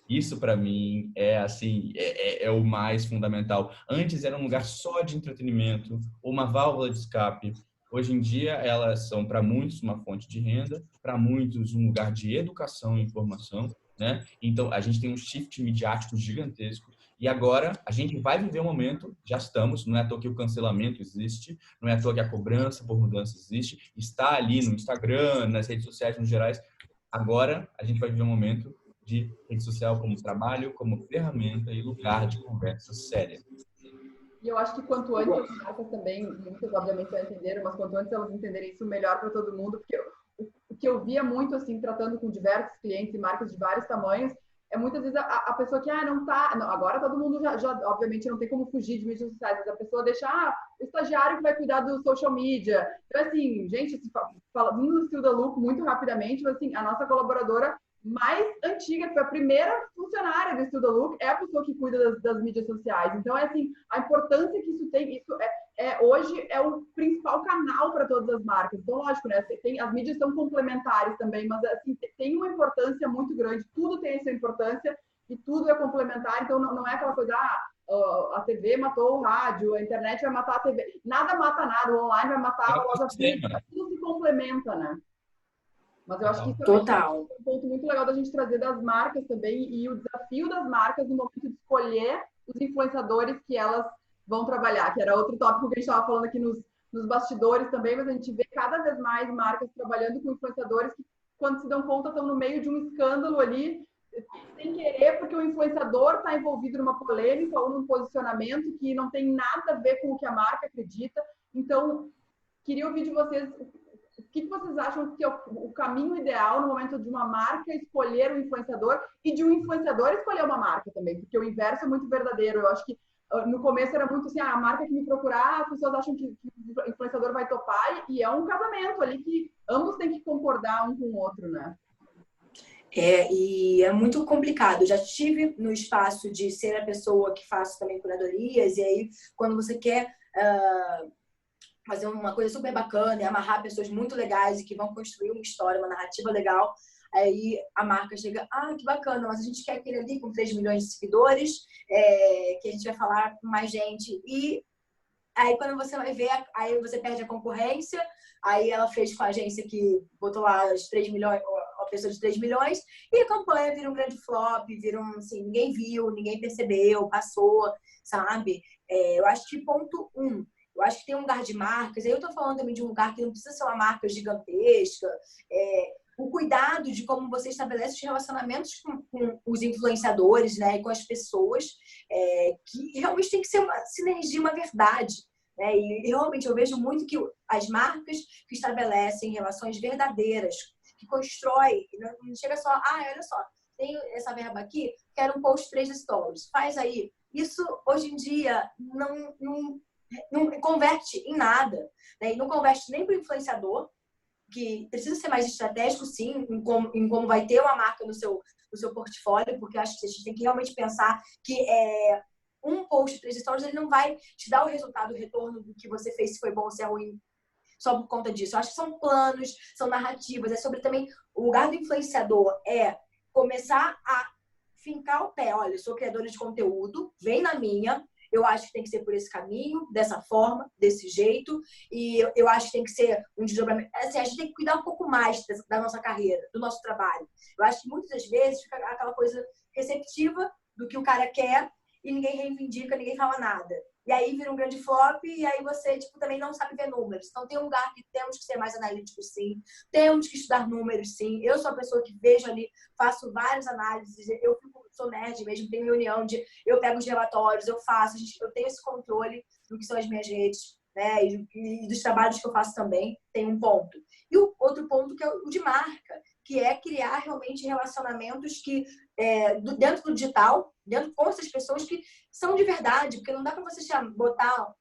Speaker 3: Isso, para mim, é o mais fundamental. Antes era um lugar só de entretenimento, uma válvula de escape. Hoje em dia, elas são, para muitos, uma fonte de renda, para muitos, um lugar de educação e informação, né? Então, a gente tem um shift midiático gigantesco. E agora, a gente vai viver um momento, já estamos, não é à toa que o cancelamento existe, não é à toa que a cobrança por mudança existe, está ali no Instagram, nas redes sociais no gerais. Agora, a gente vai viver um momento de rede social como trabalho, como ferramenta e lugar de conversa séria.
Speaker 2: E eu acho que quanto antes as marcas também, muitas obviamente já entenderam, mas quanto antes elas entenderem isso, melhor para todo mundo, porque o que eu via muito, assim, tratando com diversos clientes e marcas de vários tamanhos, é muitas vezes a pessoa que, não tá, não, agora todo mundo já, obviamente, não tem como fugir de mídias sociais, mas a pessoa deixa, o estagiário que vai cuidar do social media. Então, assim, gente, falando no Still the Look muito rapidamente, assim, a nossa colaboradora mais antiga, que foi a primeira funcionária do Still the Look, é a pessoa que cuida das mídias sociais. Então, é assim, a importância que isso tem, hoje é o principal canal para todas as marcas. Então, lógico, né? As mídias são complementares também, mas assim, tem uma importância muito grande. Tudo tem essa importância e tudo é complementar. Então, não é aquela coisa, a TV matou o rádio, a internet vai matar a TV. Nada mata nada, o online vai matar a loja física. Tudo se complementa, né? Mas eu acho que isso é um ponto muito legal da gente trazer das marcas também e o desafio das marcas no momento de escolher os influenciadores que elas vão trabalhar, que era outro tópico que a gente estava falando aqui nos bastidores também, mas a gente vê cada vez mais marcas trabalhando com influenciadores que, quando se dão conta, estão no meio de um escândalo ali, sem querer, porque o influenciador está envolvido numa polêmica ou num posicionamento que não tem nada a ver com o que a marca acredita. Então, queria ouvir de vocês o que vocês acham que é o caminho ideal no momento de uma marca escolher um influenciador e de um influenciador escolher uma marca também, porque o inverso é muito verdadeiro. Eu acho que no começo era muito assim, a marca que me procurar, as pessoas acham que o influenciador vai topar e é um casamento ali que ambos têm que concordar um com o outro, né?
Speaker 1: E é muito complicado. Eu já estive no espaço de ser a pessoa que faço também curadorias, e aí, quando você quer fazer uma coisa super bacana e amarrar pessoas muito legais e que vão construir uma história, uma narrativa legal, aí a marca chega, que bacana, mas a gente quer aquele ali com 3 milhões de seguidores, que a gente vai falar com mais gente. E aí, quando você vai ver, aí você perde a concorrência. Aí ela fez com a agência que botou lá os 3 milhões, a pessoa de 3 milhões, e a campanha vira um grande flop, assim, ninguém viu, ninguém percebeu, passou, sabe? Eu acho que ponto um, eu acho que tem um lugar de marcas, aí eu tô falando também de um lugar que não precisa ser uma marca gigantesca, o cuidado de como você estabelece os relacionamentos com os influenciadores, né, e com as pessoas, que realmente tem que ser uma sinergia, uma verdade. E realmente eu vejo muito que as marcas que estabelecem relações verdadeiras, que constroem, não chega só, olha só, tenho essa verba aqui, quero um post 3 stories, faz aí. Isso, hoje em dia, não converte em nada, né? E não converte nem para o influenciador, que precisa ser mais estratégico, sim, em como vai ter uma marca no seu portfólio, porque eu acho que a gente tem que realmente pensar que um post 3 stories, ele não vai te dar o resultado, o retorno do que você fez, se foi bom ou se é ruim, só por conta disso. Eu acho que são planos, são narrativas, é sobre também o lugar do influenciador, começar a fincar o pé. Olha, eu sou criadora de conteúdo, vem na minha, eu acho que tem que ser por esse caminho, dessa forma, desse jeito, e eu acho que tem que ser um desdobramento. Assim, a gente tem que cuidar um pouco mais da nossa carreira, do nosso trabalho. Eu acho que muitas das vezes fica aquela coisa receptiva do que o cara quer, e ninguém reivindica, ninguém fala nada. E aí vira um grande flop, e aí você, também não sabe ver números. Então, tem um lugar que temos que ser mais analíticos, sim. Temos que estudar números, sim. Eu sou a pessoa que vejo ali, faço várias análises. Eu sou nerd mesmo, tenho reunião eu pego os relatórios, eu faço. Eu tenho esse controle do que são as minhas redes, né? E dos trabalhos que eu faço também, tem um ponto. E o outro ponto que é o de marca, que é criar realmente relacionamentos que dentro do digital, dentro com essas pessoas que são de verdade, porque não dá para você botar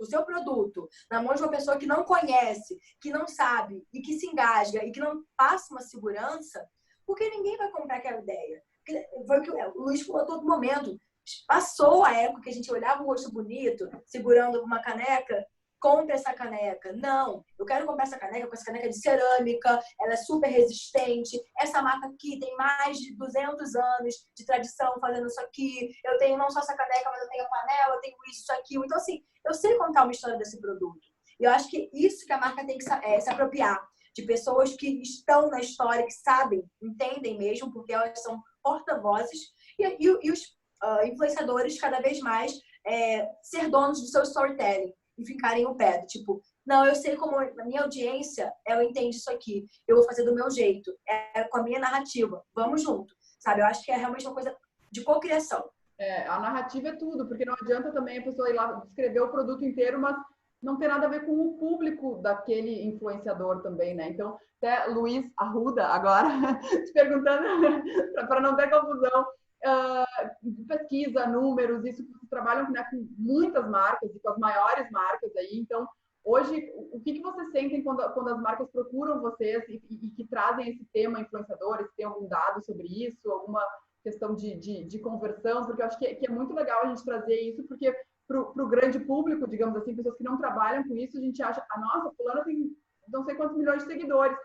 Speaker 1: o seu produto na mão de uma pessoa que não conhece, que não sabe e que se engasga e que não passa uma segurança, porque ninguém vai comprar aquela ideia. Foi o que o Luiz falou a todo momento. Passou a época que a gente olhava um rosto bonito segurando uma caneca, compre essa caneca. Não, eu quero comprar essa caneca, com essa caneca de cerâmica, ela é super resistente. Essa marca aqui tem mais de 200 anos de tradição fazendo isso aqui. Eu tenho não só essa caneca, mas eu tenho a panela, eu tenho isso, aquilo. Então, assim, eu sei contar uma história desse produto. E eu acho que isso que a marca tem que se apropriar. De pessoas que estão na história, que sabem, entendem mesmo, porque elas são porta-vozes. E os influenciadores, cada vez mais, ser donos do seu storytelling. E ficarem o pé, tipo, não, eu sei como a minha audiência, ela entende isso aqui, eu vou fazer do meu jeito, com a minha narrativa, vamos junto, sabe? Eu acho que é realmente uma coisa de cocriação.
Speaker 2: A narrativa é tudo, porque não adianta também a pessoa ir lá escrever o produto inteiro, mas não tem nada a ver com o público daquele influenciador também, né? Então, até Luiz Arruda, agora, te perguntando, para não ter confusão, pesquisa, números, isso vocês trabalham, né, com muitas marcas e com as maiores marcas aí. Então, hoje, o que vocês sentem quando as marcas procuram vocês e que trazem esse tema influenciadores? Tem algum dado sobre isso? Alguma questão de conversão? Porque eu acho que é muito legal a gente trazer isso, porque para o grande público, digamos assim, pessoas que não trabalham com isso, a gente acha, nossa, fulano tem não sei quantos milhões de seguidores.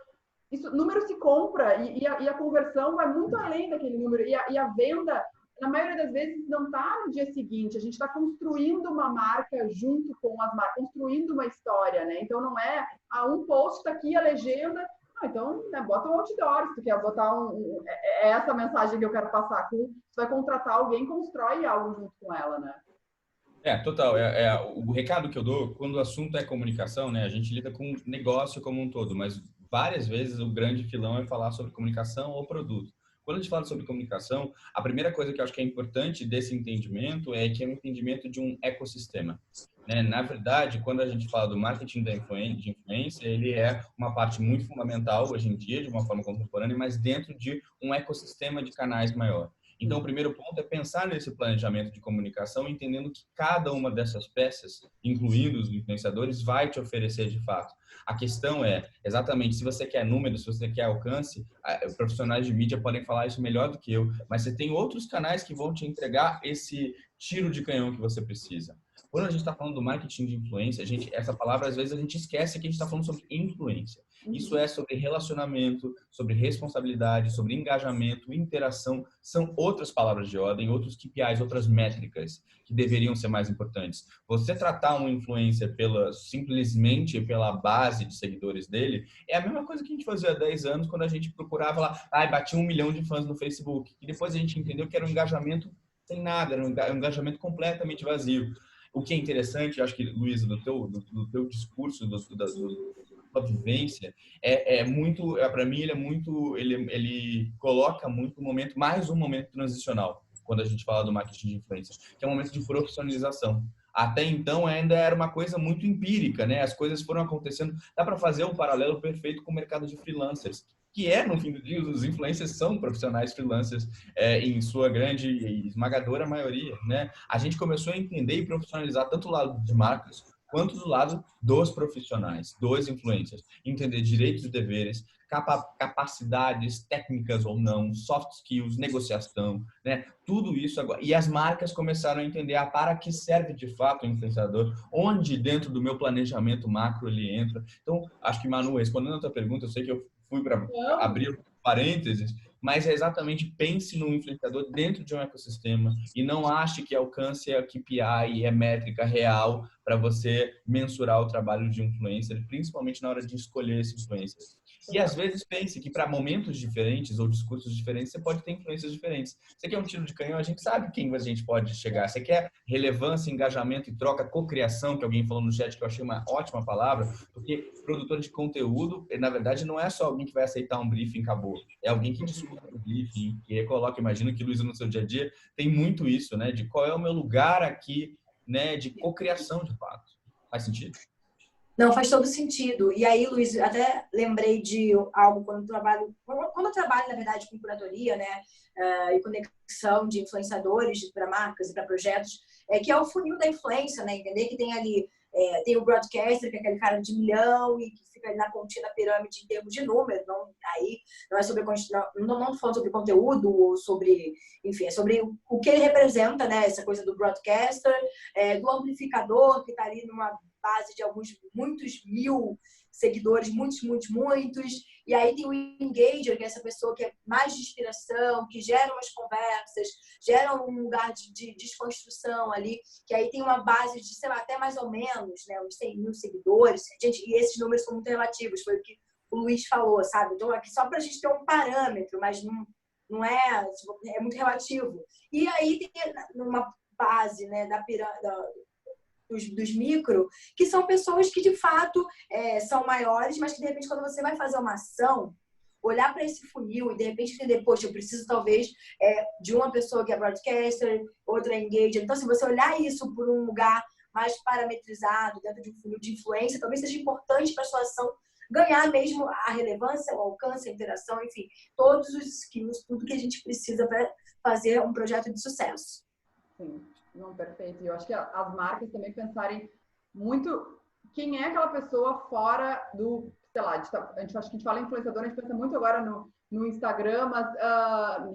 Speaker 2: Isso, número se compra e a conversão vai muito além daquele número. E a venda, na maioria das vezes, não está no dia seguinte. A gente está construindo uma marca junto com as marcas, construindo uma história, né? Então, não é um post está aqui, a legenda. Não, então, né, bota um outdoor. Se tu quer botar é essa mensagem que eu quero passar. Você vai contratar alguém, constrói algo junto com ela, né?
Speaker 3: Total. O recado que eu dou, quando o assunto é comunicação, né? A gente lida com negócio como um todo, mas várias vezes o grande filão é falar sobre comunicação ou produto. Quando a gente fala sobre comunicação, a primeira coisa que eu acho que é importante desse entendimento é que é um entendimento de um ecossistema, né? Na verdade, quando a gente fala do marketing de influência, ele é uma parte muito fundamental hoje em dia, de uma forma contemporânea, mas dentro de um ecossistema de canais maior. Então, o primeiro ponto é pensar nesse planejamento de comunicação, entendendo que cada uma dessas peças, incluindo os influenciadores, vai te oferecer de fato. A questão é, exatamente, se você quer números, se você quer alcance, profissionais de mídia podem falar isso melhor do que eu, mas você tem outros canais que vão te entregar esse tiro de canhão que você precisa. Quando a gente está falando do marketing de influência, essa palavra, às vezes, a gente esquece que a gente está falando sobre influência. Isso é sobre relacionamento, sobre responsabilidade, sobre engajamento, interação. São outras palavras de ordem, outros KPIs, outras métricas que deveriam ser mais importantes. Você tratar um influencer simplesmente pela base de seguidores dele é a mesma coisa que a gente fazia há 10 anos quando a gente procurava lá, batia 1 milhão de fãs no Facebook. E depois a gente entendeu que era um engajamento sem nada, era um engajamento completamente vazio. O que é interessante, eu acho que, Luísa, do teu discurso, da tua vivência, muito, para mim, ele coloca muito mais um momento transicional, quando a gente fala do marketing de influência, que é um momento de profissionalização. Até então, ainda era uma coisa muito empírica, né? As coisas foram acontecendo. Dá para fazer um paralelo perfeito com o mercado de freelancers, que no fim do dia, os influencers são profissionais freelancers em sua grande e esmagadora maioria, né? A gente começou a entender e profissionalizar tanto o lado de marcas quanto do lado dos profissionais, dos influencers. Entender direitos e deveres, capacidades técnicas ou não, soft skills, negociação, né? Tudo isso agora. E as marcas começaram a entender para que serve de fato o influenciador, onde dentro do meu planejamento macro ele entra. Então, acho que, Manu, respondendo a tua pergunta, eu sei que eu fui para abrir parênteses, mas é exatamente pense no influenciador dentro de um ecossistema e não ache que alcance é KPI, é métrica real para você mensurar o trabalho de um influencer, principalmente na hora de escolher esse influencer. E às vezes pense que para momentos diferentes ou discursos diferentes, você pode ter influências diferentes. Você quer um tiro de canhão, a gente sabe quem a gente pode chegar. Você quer relevância, engajamento e troca, cocriação, que alguém falou no chat que eu achei uma ótima palavra, porque produtor de conteúdo, na verdade, não é só alguém que vai aceitar um briefing e acabou. É alguém que discuta o briefing, que recoloca. Imagino que, Luísa, no seu dia a dia, tem muito isso, né? De qual é o meu lugar aqui, né? De cocriação, de fato. Faz sentido?
Speaker 1: Não, faz todo sentido. E aí, Luiz, até lembrei de algo quando eu trabalho, na verdade, com curadoria, né, e conexão de influenciadores para marcas e para projetos, que é o funil da influência, né, entender que tem ali, tem o broadcaster, que é aquele cara de 1 milhão e que fica ali na pontinha da pirâmide em termos de número, não é sobre, não falando sobre conteúdo ou sobre, enfim, é sobre o que ele representa, né, essa coisa do broadcaster, do amplificador que está ali numa base de muitos mil seguidores, muitos. E aí tem o engager, que é essa pessoa que é mais de inspiração, que gera umas conversas, gera um lugar de desconstrução ali, que aí tem uma base de, sei lá, até mais ou menos, né, uns 100 mil seguidores. Gente, e esses números são muito relativos, foi o que o Luiz falou, sabe? Então, aqui só para a gente ter um parâmetro, mas não é muito relativo. E aí tem uma base, né, da pirâmide, dos micro, que são pessoas que de fato são maiores, mas que de repente quando você vai fazer uma ação, olhar para esse funil e de repente entender, poxa, eu preciso talvez de uma pessoa que é broadcaster, outra é engager. Então, se você olhar isso por um lugar mais parametrizado, dentro de um funil de influência, talvez seja importante para a sua ação ganhar mesmo a relevância, o alcance, a interação, enfim, todos os skills, tudo que a gente precisa para fazer um projeto de sucesso.
Speaker 2: Sim. Não, perfeito. E eu acho que as marcas também pensarem muito quem é aquela pessoa fora do, sei lá, acho que a gente fala em influenciador, a gente pensa muito agora no Instagram, mas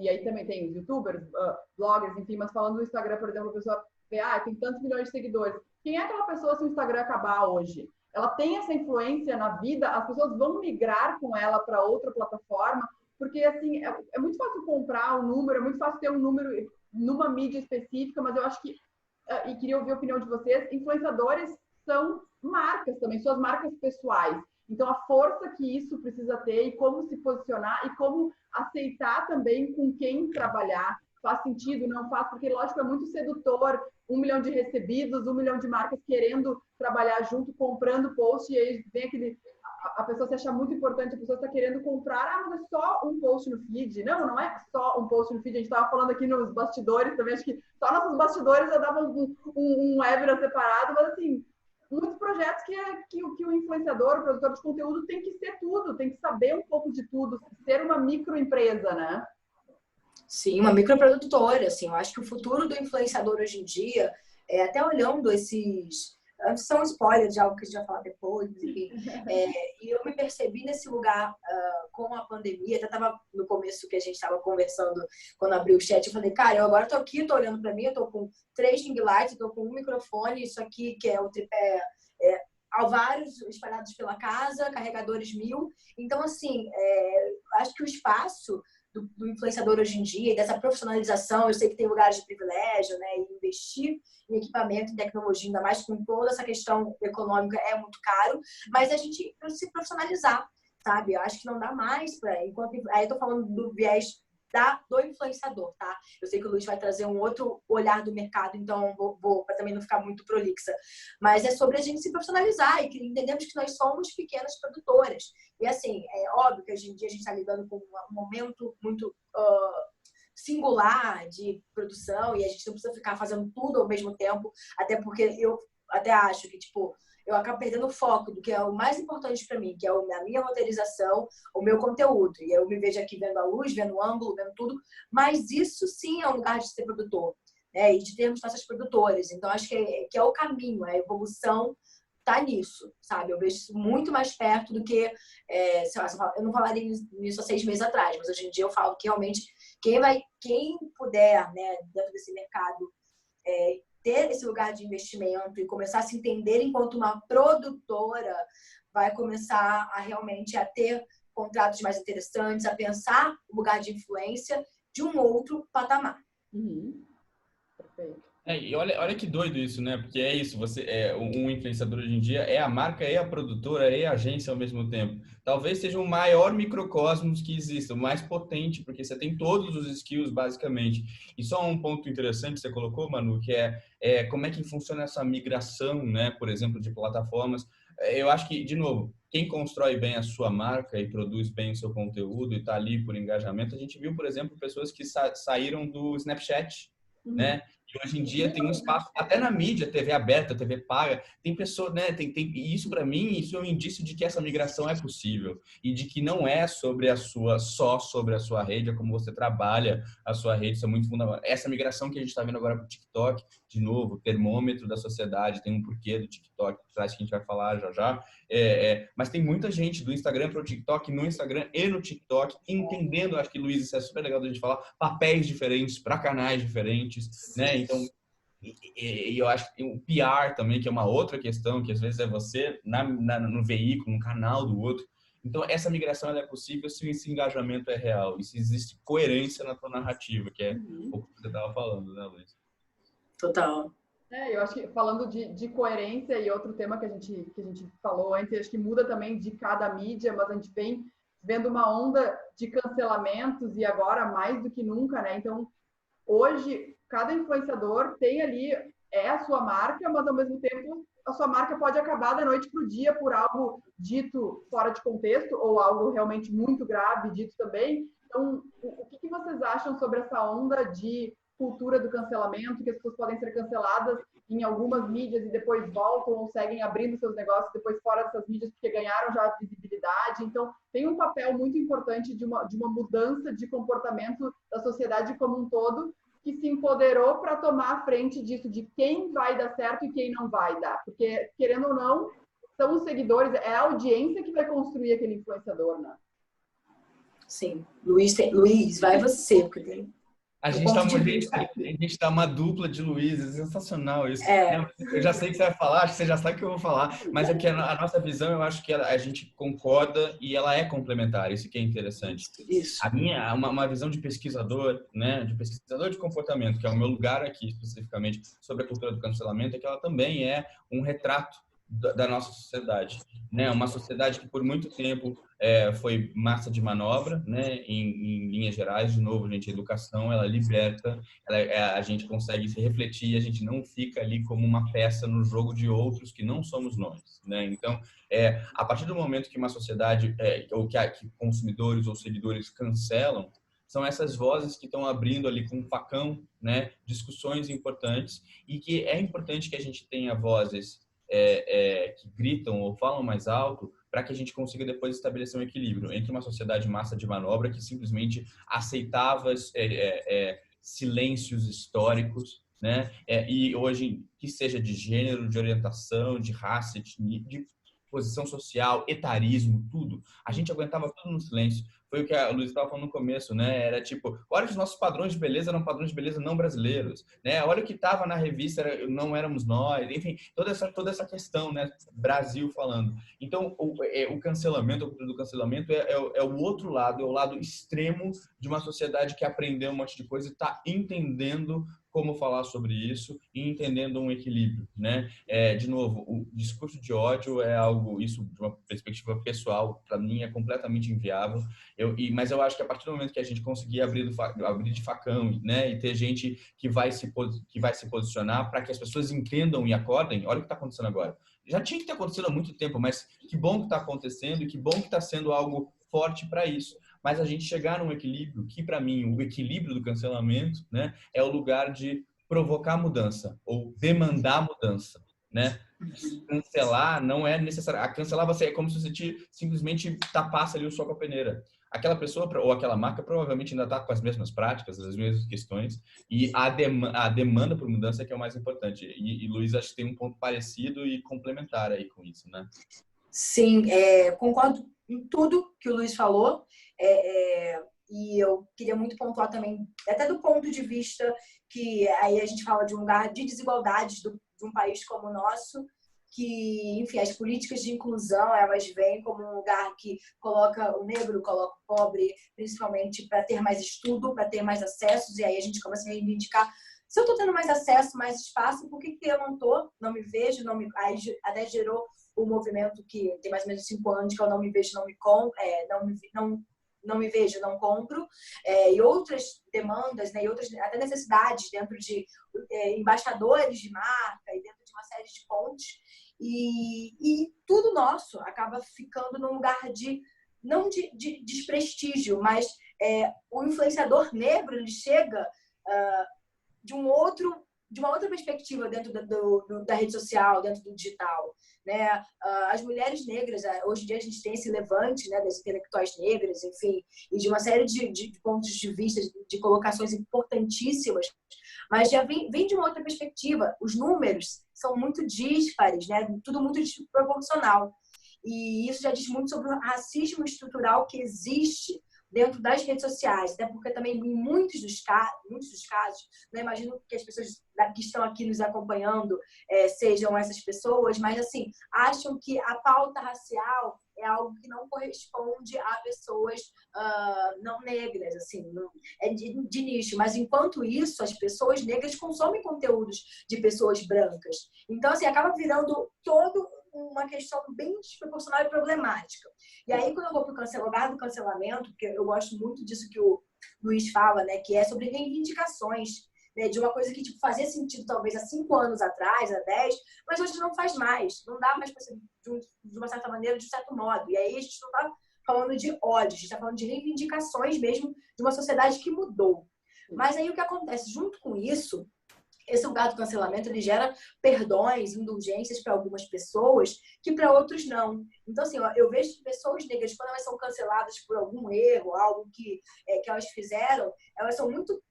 Speaker 2: e aí também tem os youtubers, bloggers, enfim, mas falando do Instagram, por exemplo, a pessoa vê, tem tantos milhões de seguidores. Quem é aquela pessoa se o Instagram acabar hoje? Ela tem essa influência na vida, as pessoas vão migrar com ela para outra plataforma, porque assim, é muito fácil comprar um número, é muito fácil ter um número numa mídia específica, mas eu acho que, e queria ouvir a opinião de vocês, influenciadores são marcas também, suas marcas pessoais. Então, a força que isso precisa ter e como se posicionar e como aceitar também com quem trabalhar. Faz sentido, não faz? Porque, lógico, é muito sedutor, 1 milhão de recebidos, 1 milhão de marcas querendo trabalhar junto, comprando post, e aí vem a pessoa se acha muito importante, a pessoa está querendo comprar, mas é só um post no feed. Não é só um post no feed. A gente estava falando aqui nos bastidores também, acho que só nossos bastidores eu dava um webinar separado, mas assim, muitos projetos que o influenciador, o produtor de conteúdo tem que ser tudo, tem que saber um pouco de tudo, ser uma microempresa, né?
Speaker 1: Sim, uma microprodutora, assim, eu acho que o futuro do influenciador hoje em dia, até olhando esses... São spoilers de algo que a gente vai falar depois, enfim. E eu me percebi nesse lugar com a pandemia, até estava no começo que a gente estava conversando, quando abriu o chat, eu falei, cara, eu agora estou aqui, estou olhando para mim, eu estou com 3 ring lights, estou com um microfone, isso aqui que é o tripé, vários espalhados pela casa, carregadores 1000. Então, assim, acho que o espaço do influenciador hoje em dia, e dessa profissionalização, eu sei que tem lugares de privilégio, né? E investir em equipamento e tecnologia, ainda mais com toda essa questão econômica, é muito caro, mas a gente se profissionalizar, sabe? Eu acho que não dá mais para... Aí eu tô falando do viés do influenciador, tá? Eu sei que o Luiz vai trazer um outro olhar do mercado, então vou para também não ficar muito prolixa. Mas é sobre a gente se profissionalizar e que entendemos que nós somos pequenas produtoras. E assim, é óbvio que hoje em dia a gente está lidando com um momento muito singular de produção e a gente não precisa ficar fazendo tudo ao mesmo tempo, até porque eu até acho que, tipo, eu acabo perdendo o foco do que é o mais importante para mim, que é a minha roteirização, o meu conteúdo. E eu me vejo aqui vendo a luz, vendo o ângulo, vendo tudo. Mas isso sim é um lugar de ser produtor, né? E de termos nossas produtoras. Então, acho que é o caminho, a evolução tá nisso, sabe? Eu vejo isso muito mais perto do que... sei lá, eu não falaria nisso há 6 meses atrás, mas hoje em dia eu falo que realmente quem puder, né, dentro desse mercado, ter esse lugar de investimento e começar a se entender enquanto uma produtora, vai começar a realmente a ter contratos mais interessantes, a pensar o lugar de influência de um outro patamar.
Speaker 2: Uhum. Perfeito.
Speaker 3: E olha que doido isso, né? Porque é isso, um influenciador hoje em dia é a marca, é a produtora, é a agência ao mesmo tempo. Talvez seja o maior microcosmos que exista, o mais potente, porque você tem todos os skills, basicamente. E só um ponto interessante que você colocou, Manu, que é como é que funciona essa migração, né? Por exemplo, de plataformas. Eu acho que, de novo, quem constrói bem a sua marca e produz bem o seu conteúdo e está ali por engajamento, a gente viu, por exemplo, pessoas que saíram do Snapchat, né? E hoje em dia tem um espaço, até na mídia, TV aberta, TV paga, tem pessoas, né? E isso, para mim, isso é um indício de que essa migração é possível e de que não é só sobre a sua rede, é como você trabalha a sua rede, isso é muito fundamental. Essa migração que a gente está vendo agora para o TikTok, de novo, termômetro da sociedade, tem um porquê do TikTok, por trás que a gente vai falar já já. Mas tem muita gente do Instagram para o TikTok, no Instagram e no TikTok, entendendo, acho que, Luiz, isso é super legal da gente falar, papéis diferentes para canais diferentes, né? Então, eu acho que o PR também, que é uma outra questão, que às vezes é você no veículo, no canal do outro. Então, essa migração ela é possível se esse engajamento é real e se existe coerência na tua narrativa, que é o que você estava falando, né, Luiz?
Speaker 1: Total.
Speaker 2: Eu acho que falando de coerência e outro tema que a gente falou antes, acho que muda também de cada mídia, mas a gente vem vendo uma onda de cancelamentos e agora mais do que nunca, né? Então, hoje, cada influenciador tem ali, a sua marca, mas ao mesmo tempo a sua marca pode acabar da noite para o dia por algo dito fora de contexto ou algo realmente muito grave dito também. Então, o que vocês acham sobre essa onda de cultura do cancelamento, que as pessoas podem ser canceladas em algumas mídias e depois voltam ou seguem abrindo seus negócios depois fora dessas mídias porque ganharam já visibilidade. Então, tem um papel muito importante de uma mudança de comportamento da sociedade como um todo, que se empoderou para tomar a frente disso, de quem vai dar certo e quem não vai dar. Porque, querendo ou não, são os seguidores, é a audiência que vai construir aquele influenciador, né?
Speaker 1: Sim. Luiz, vai você, porque tem...
Speaker 3: A gente tá uma dupla de Luiz, é sensacional isso. Não, eu já sei que você vai falar, acho que você já sabe o que eu vou falar, mas é que a nossa visão, eu acho que a gente concorda e ela é complementar, isso que é interessante.
Speaker 1: Isso.
Speaker 3: A minha, uma visão de pesquisador, né, de pesquisador de comportamento, que é o meu lugar aqui especificamente sobre a cultura do cancelamento, é que ela também é um retrato da nossa sociedade, né? Uma sociedade que por muito tempo foi massa de manobra, né? Em linhas gerais, de novo, gente, a educação ela liberta, a gente consegue se refletir, a gente não fica ali como uma peça no jogo de outros que não somos nós, né? Então, a partir do momento que uma sociedade ou que consumidores ou seguidores cancelam, são essas vozes que estão abrindo ali com um facão, né? Discussões importantes e que é importante que a gente tenha vozes que gritam ou falam mais alto, para que a gente consiga depois estabelecer um equilíbrio entre uma sociedade massa de manobra que simplesmente aceitava silêncios históricos, né? E hoje, que seja de gênero, de orientação, de raça, de posição social, etarismo, tudo. A gente aguentava tudo no silêncio. Foi o que a Luísa estava falando no começo, né? Era tipo, olha que os nossos padrões de beleza eram padrões de beleza não brasileiros, né? Olha o que estava na revista, não éramos nós, enfim, toda essa questão, né? Brasil falando. Então, o cancelamento, a cultura do cancelamento é o outro lado, é o lado extremo de uma sociedade que aprendeu um monte de coisa e está entendendo como falar sobre isso e entendendo um equilíbrio, né? De novo, o discurso de ódio é algo, isso de uma perspectiva pessoal, para mim é completamente inviável. Mas eu acho que a partir do momento que a gente conseguir abrir de facão, né, e ter gente que vai se posicionar para que as pessoas entendam e acordem, olha o que está acontecendo agora. Já tinha que ter acontecido há muito tempo, mas que bom que está acontecendo e que bom que está sendo algo forte para isso. Mas a gente chegar num equilíbrio, que para mim o equilíbrio do cancelamento, né, é o lugar de provocar mudança ou demandar mudança, né? Cancelar não é necessário. A cancelar você é como se você simplesmente tapasse ali o sol com a peneira. Aquela pessoa ou aquela marca provavelmente ainda está com as mesmas práticas, as mesmas questões, e a demanda por mudança é que é o mais importante. E Luiz, acho que tem um ponto parecido e complementar aí com isso, né?
Speaker 1: Sim, concordo em tudo que o Luiz falou. E eu queria muito pontuar também, até do ponto de vista que aí a gente fala de um lugar de desigualdades de um país como o nosso, que, enfim, as políticas de inclusão, elas vêm como um lugar que coloca o negro, coloca o pobre, principalmente para ter mais estudo, para ter mais acessos, e aí a gente começa a reivindicar, se eu estou tendo mais acesso, mais espaço, por que eu não estou? Não me vejo, aí até gerou o movimento que tem mais ou menos 5 anos, que eu não me vejo, não me compro, não me vejo, não compro, e outras demandas, né, e outras até necessidades dentro de embaixadores de marca e dentro de uma série de pontes, e tudo nosso acaba ficando num lugar não de desprestígio, mas o influenciador negro, ele chega de uma outra perspectiva dentro da rede social, dentro do digital, né? As mulheres negras, hoje em dia a gente tem esse levante, né, das intelectuais negras, enfim, e de uma série de pontos de vista, de colocações importantíssimas, mas já vem de uma outra perspectiva. Os números são muito díspares, né? Tudo muito desproporcional. E isso já diz muito sobre o racismo estrutural que existe dentro das redes sociais, até porque também em muitos dos casos, não imagino que as pessoas que estão aqui nos acompanhando sejam essas pessoas, mas assim, acham que a pauta racial é algo que não corresponde a pessoas não negras, assim, é de nicho, mas enquanto isso, as pessoas negras consomem conteúdos de pessoas brancas. Então, assim, acaba virando todo uma questão bem desproporcional e problemática. E aí, quando eu vou para o lugar do cancelamento, porque eu gosto muito disso que o Luiz fala, né, que é sobre reivindicações, né, de uma coisa que tipo, fazia sentido talvez há 5 anos atrás, há 10, mas hoje não faz mais. Não dá mais para ser de uma certa maneira, de um certo modo. E aí a gente não está falando de ódio, a gente está falando de reivindicações mesmo de uma sociedade que mudou. Mas aí o que acontece junto com isso, esse lugar do cancelamento, ele gera perdões, indulgências para algumas pessoas que para outros não. Então, assim, eu vejo pessoas negras, quando elas são canceladas por algum erro, algo que elas fizeram, elas são muito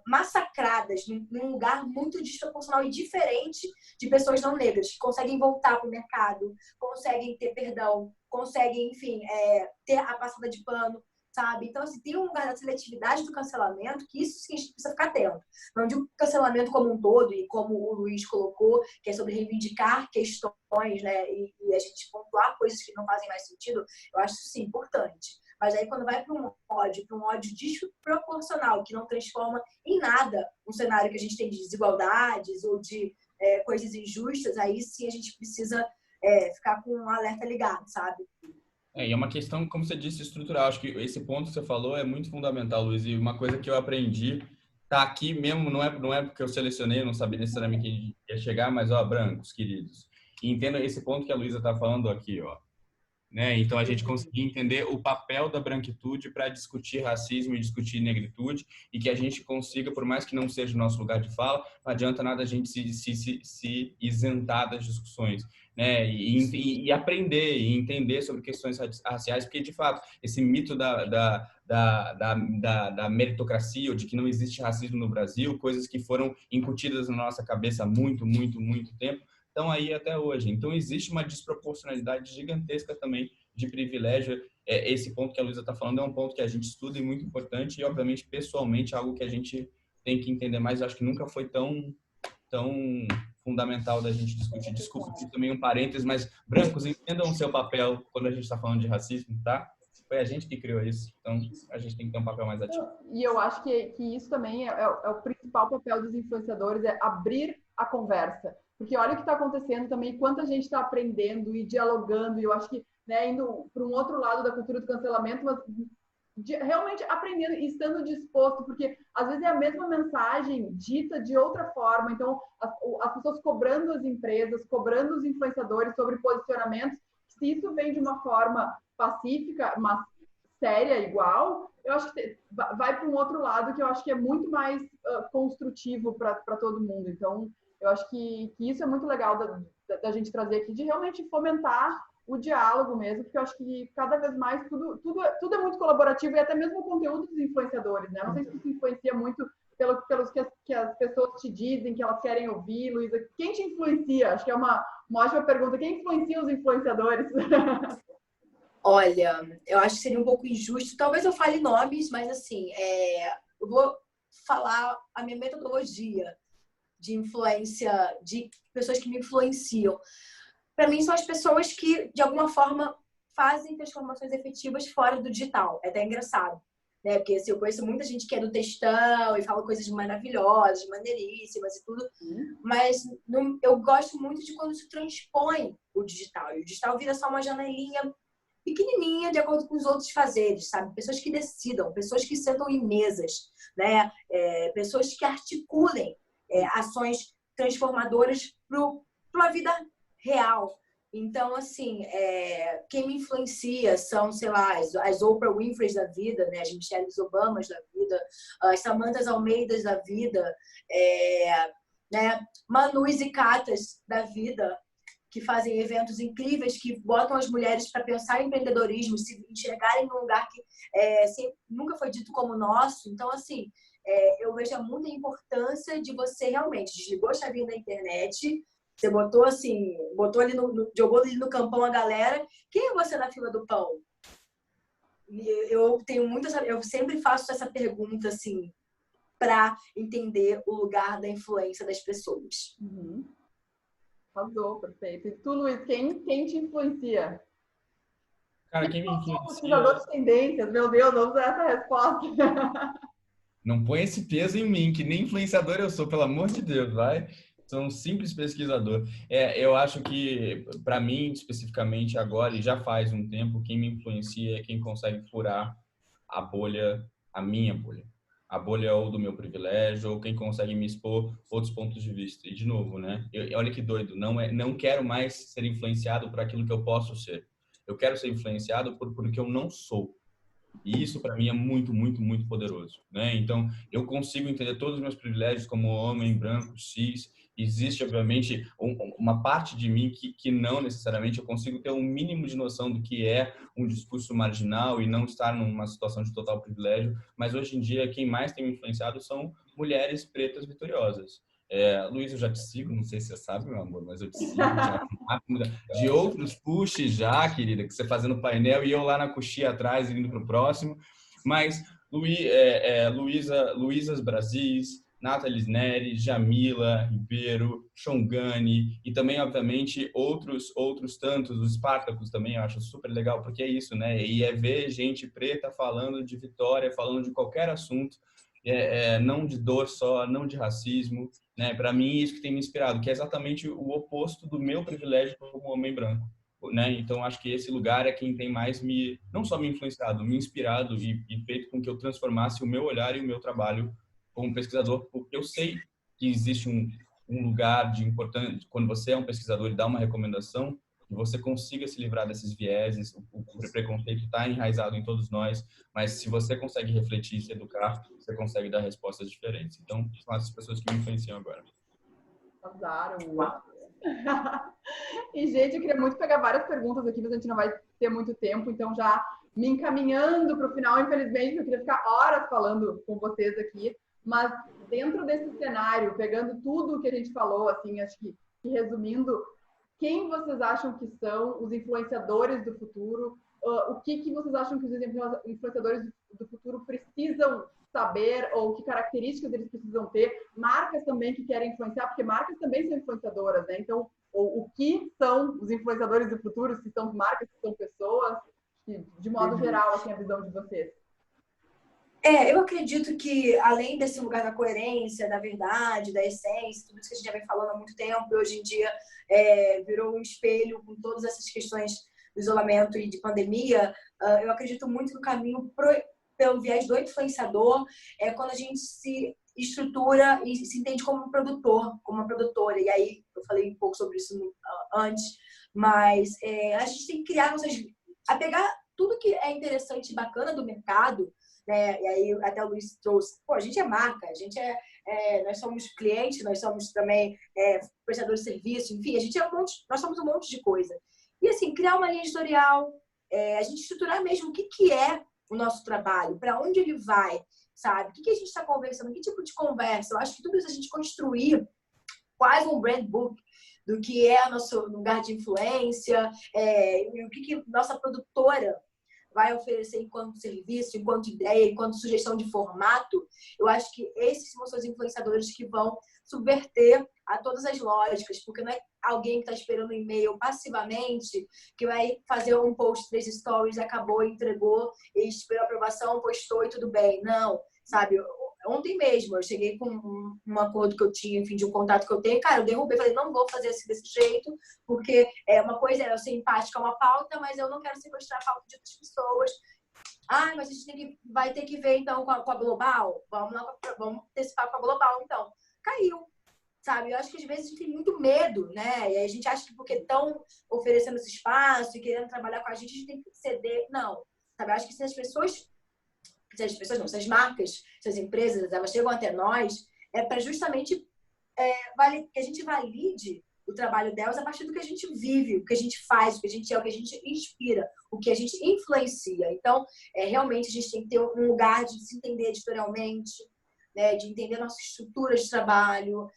Speaker 1: massacradas num lugar muito desproporcional e diferente de pessoas não negras, que conseguem voltar para o mercado, conseguem ter perdão, conseguem, enfim, ter a passada de pano, sabe? Então, assim, tem um lugar da seletividade do cancelamento que isso sim a gente precisa ficar atento. Não digo cancelamento como um todo, e como o Luiz colocou, que é sobre reivindicar questões, né? E a gente pontuar coisas que não fazem mais sentido, eu acho isso sim importante. Mas aí, quando vai para um ódio desproporcional, que não transforma em nada um cenário que a gente tem de desigualdades ou de coisas injustas, aí sim a gente precisa ficar com um alerta ligado, sabe?
Speaker 3: E é uma questão, como você disse, estrutural. Acho que esse ponto que você falou é muito fundamental, Luiz. E uma coisa que eu aprendi, tá aqui mesmo, não é porque eu selecionei, eu não sabia necessariamente que ia chegar, mas, ó, brancos, queridos. E entenda esse ponto que a Luísa está falando aqui, ó. né? Então, a gente conseguir entender o papel da branquitude para discutir racismo e discutir negritude, e que a gente consiga, por mais que não seja o nosso lugar de fala, não adianta nada a gente se isentar das discussões, né? E aprender e entender sobre questões raciais, porque, de fato, esse mito da meritocracia, ou de que não existe racismo no Brasil, coisas que foram incutidas na nossa cabeça há muito, muito, muito tempo, estão aí até hoje. Então, existe uma desproporcionalidade gigantesca também de privilégio. Esse ponto que a Luísa está falando é um ponto que a gente estuda e muito importante, e, obviamente, pessoalmente, algo que a gente tem que entender mais. Eu acho que nunca foi tão fundamental da gente discutir. Desculpa aqui também um parênteses, mas brancos, entendam o seu papel quando a gente está falando de racismo, tá? Foi a gente que criou isso, então a gente tem que ter um papel mais ativo.
Speaker 2: E eu acho que isso também é o principal papel dos influenciadores, é abrir a conversa. Porque olha o que está acontecendo também, quanta gente está aprendendo e dialogando, e eu acho que, né, indo para um outro lado da cultura do cancelamento, mas realmente aprendendo e estando disposto, porque às vezes é a mesma mensagem dita de outra forma. Então, as pessoas cobrando as empresas, cobrando os influenciadores sobre posicionamentos, se isso vem de uma forma pacífica, mas séria igual, eu acho que vai para um outro lado que eu acho que é muito mais construtivo para todo mundo. Então, eu acho que isso é muito legal da gente trazer aqui, de realmente fomentar o diálogo mesmo, porque eu acho que cada vez mais tudo é muito colaborativo, e até mesmo o conteúdo dos influenciadores, né? Não sei se isso influencia muito pelos que as pessoas te dizem que elas querem ouvir, Luísa. Quem te influencia? Acho que é uma ótima pergunta. Quem influencia os influenciadores?
Speaker 1: Olha, eu acho que seria um pouco injusto. Talvez eu fale nomes, mas assim, eu vou falar a minha metodologia de influência, de pessoas que me influenciam. Para mim, são as pessoas que, de alguma forma, fazem transformações efetivas fora do digital. É até engraçado, né? Porque assim, eu conheço muita gente que é do textão e fala coisas maravilhosas, maneiríssimas e tudo, mas eu gosto muito de quando se transpõe o digital. E o digital vira só uma janelinha pequenininha de acordo com os outros fazeres, sabe? Pessoas que decidam, pessoas que sentam em mesas, né? Pessoas que articulem ações transformadoras para a vida real. Então, assim, quem me influencia são, sei lá, as Oprah Winfrey da vida, né? As Michelle Obamas da vida, as Samantas Almeidas da vida, né? Manus e Catas da vida, que fazem eventos incríveis, que botam as mulheres para pensar em empreendedorismo, se enxergarem num lugar que nunca foi dito como nosso. Então, assim, eu vejo muita importância de você realmente desligou a chavinha da internet, você botou assim, jogou ali no campão a galera. Quem é você na fila do pão? Eu sempre faço essa pergunta assim, para entender o lugar da influência das pessoas.
Speaker 2: Uhum. Arrasou, perfeito. E tu, Luiz, quem te influencia?
Speaker 3: Cara, quem me influencia...
Speaker 2: Pesquisador de tendências, meu Deus, vamos usar essa resposta.
Speaker 3: Não põe esse peso em mim, que nem influenciador eu sou, pelo amor de Deus, vai. Sou um simples pesquisador. Eu acho que, para mim, especificamente agora, e já faz um tempo, quem me influencia é quem consegue furar a bolha, a minha bolha. A bolha ou do meu privilégio, ou quem consegue me expor outros pontos de vista. E, de novo, né? Olha que doido, não quero mais ser influenciado por aquilo que eu posso ser. Eu quero ser influenciado por que eu não sou. E isso, para mim, é muito, muito, muito poderoso, né? Então, eu consigo entender todos os meus privilégios como homem, branco, cis. Existe, obviamente, uma parte de mim que não necessariamente eu consigo ter um mínimo de noção do que é um discurso marginal e não estar numa situação de total privilégio. Mas, hoje em dia, quem mais tem me influenciado são mulheres pretas vitoriosas. Luiz, eu já te sigo, não sei se você sabe, meu amor, mas eu te sigo de outros pushes já, querida, que você fazendo painel e eu lá na coxinha atrás, indo para o próximo. Mas Luísas Brasis, Nathalie Neri, Jamila Ribeiro, Xongani e também, obviamente, outros tantos, os Espartacus também, eu acho super legal, porque é isso, né? E ver gente preta falando de vitória, falando de qualquer assunto, não de dor só, não de racismo, né? Para mim, isso que tem me inspirado, que é exatamente o oposto do meu privilégio como homem branco, né? Então, acho que esse lugar é quem tem mais não só me influenciado, me inspirado e feito com que eu transformasse o meu olhar e o meu trabalho como pesquisador, porque eu sei que existe um lugar de importante, quando você é um pesquisador e dá uma recomendação, que você consiga se livrar desses vieses. O preconceito está enraizado em todos nós, mas se você consegue refletir e se educar, você consegue dar respostas diferentes. Então, são essas pessoas que me influenciam agora.
Speaker 2: Azar. E, gente, eu queria muito pegar várias perguntas aqui, mas a gente não vai ter muito tempo, então já me encaminhando para o final, infelizmente, eu queria ficar horas falando com vocês aqui, mas dentro desse cenário, pegando tudo que a gente falou, assim, acho que resumindo, quem vocês acham que são os influenciadores do futuro? O que vocês acham que os influenciadores do futuro precisam saber ou que características eles precisam ter? Marcas também que querem influenciar, porque marcas também são influenciadoras, né? Então, o que são os influenciadores do futuro? Se são marcas, se são pessoas? De modo geral, assim, a visão de vocês.
Speaker 1: Eu acredito que, além desse lugar da coerência, da verdade, da essência, tudo isso que a gente já vem falando há muito tempo, e hoje em dia virou um espelho com todas essas questões do isolamento e de pandemia, eu acredito muito no caminho pelo viés do influenciador, quando a gente se estrutura e se entende como um produtor, como uma produtora. E aí, eu falei um pouco sobre isso antes, mas a gente tem que criar a pegar tudo que é interessante e bacana do mercado, né? E aí até o Luiz trouxe, a gente é marca, a gente nós somos clientes, nós somos também prestadores de serviço, enfim, nós somos um monte de coisa. E assim, criar uma linha editorial, a gente estruturar mesmo o que é o nosso trabalho, para onde ele vai, sabe? O que a gente está conversando, que tipo de conversa. Eu acho que tudo isso a gente construir quase um brand book do que é o nosso lugar de influência, e o que nossa produtora vai oferecer enquanto serviço, enquanto ideia, enquanto sugestão de formato. Eu acho que esses são os influenciadores que vão subverter a todas as lógicas, porque não é alguém que está esperando um e-mail passivamente, que vai fazer um post 3 stories, acabou, entregou, e esperou a aprovação, postou e tudo bem. Não, sabe? Ontem mesmo, eu cheguei com um acordo que eu tinha, enfim, de um contato que eu tenho. Cara, eu derrubei, falei, não vou fazer assim desse jeito, porque uma coisa é eu ser empática a uma pauta, mas eu não quero sequestrar a pauta de outras pessoas. Mas a gente vai ter que ver, então, com a Global. Vamos antecipar com a Global, então. Caiu, sabe? Eu acho que às vezes a gente tem muito medo, né? E a gente acha que porque estão oferecendo esse espaço e querendo trabalhar com a gente tem que ceder. Não, sabe? Eu acho que se as marcas, se as empresas, elas chegam até nós, para justamente que a gente valide o trabalho delas a partir do que a gente vive, o que a gente faz, o que a gente o que a gente inspira, o que a gente influencia. Então, realmente a gente tem que ter um lugar de se entender editorialmente, né, de entender a nossa estrutura de trabalho,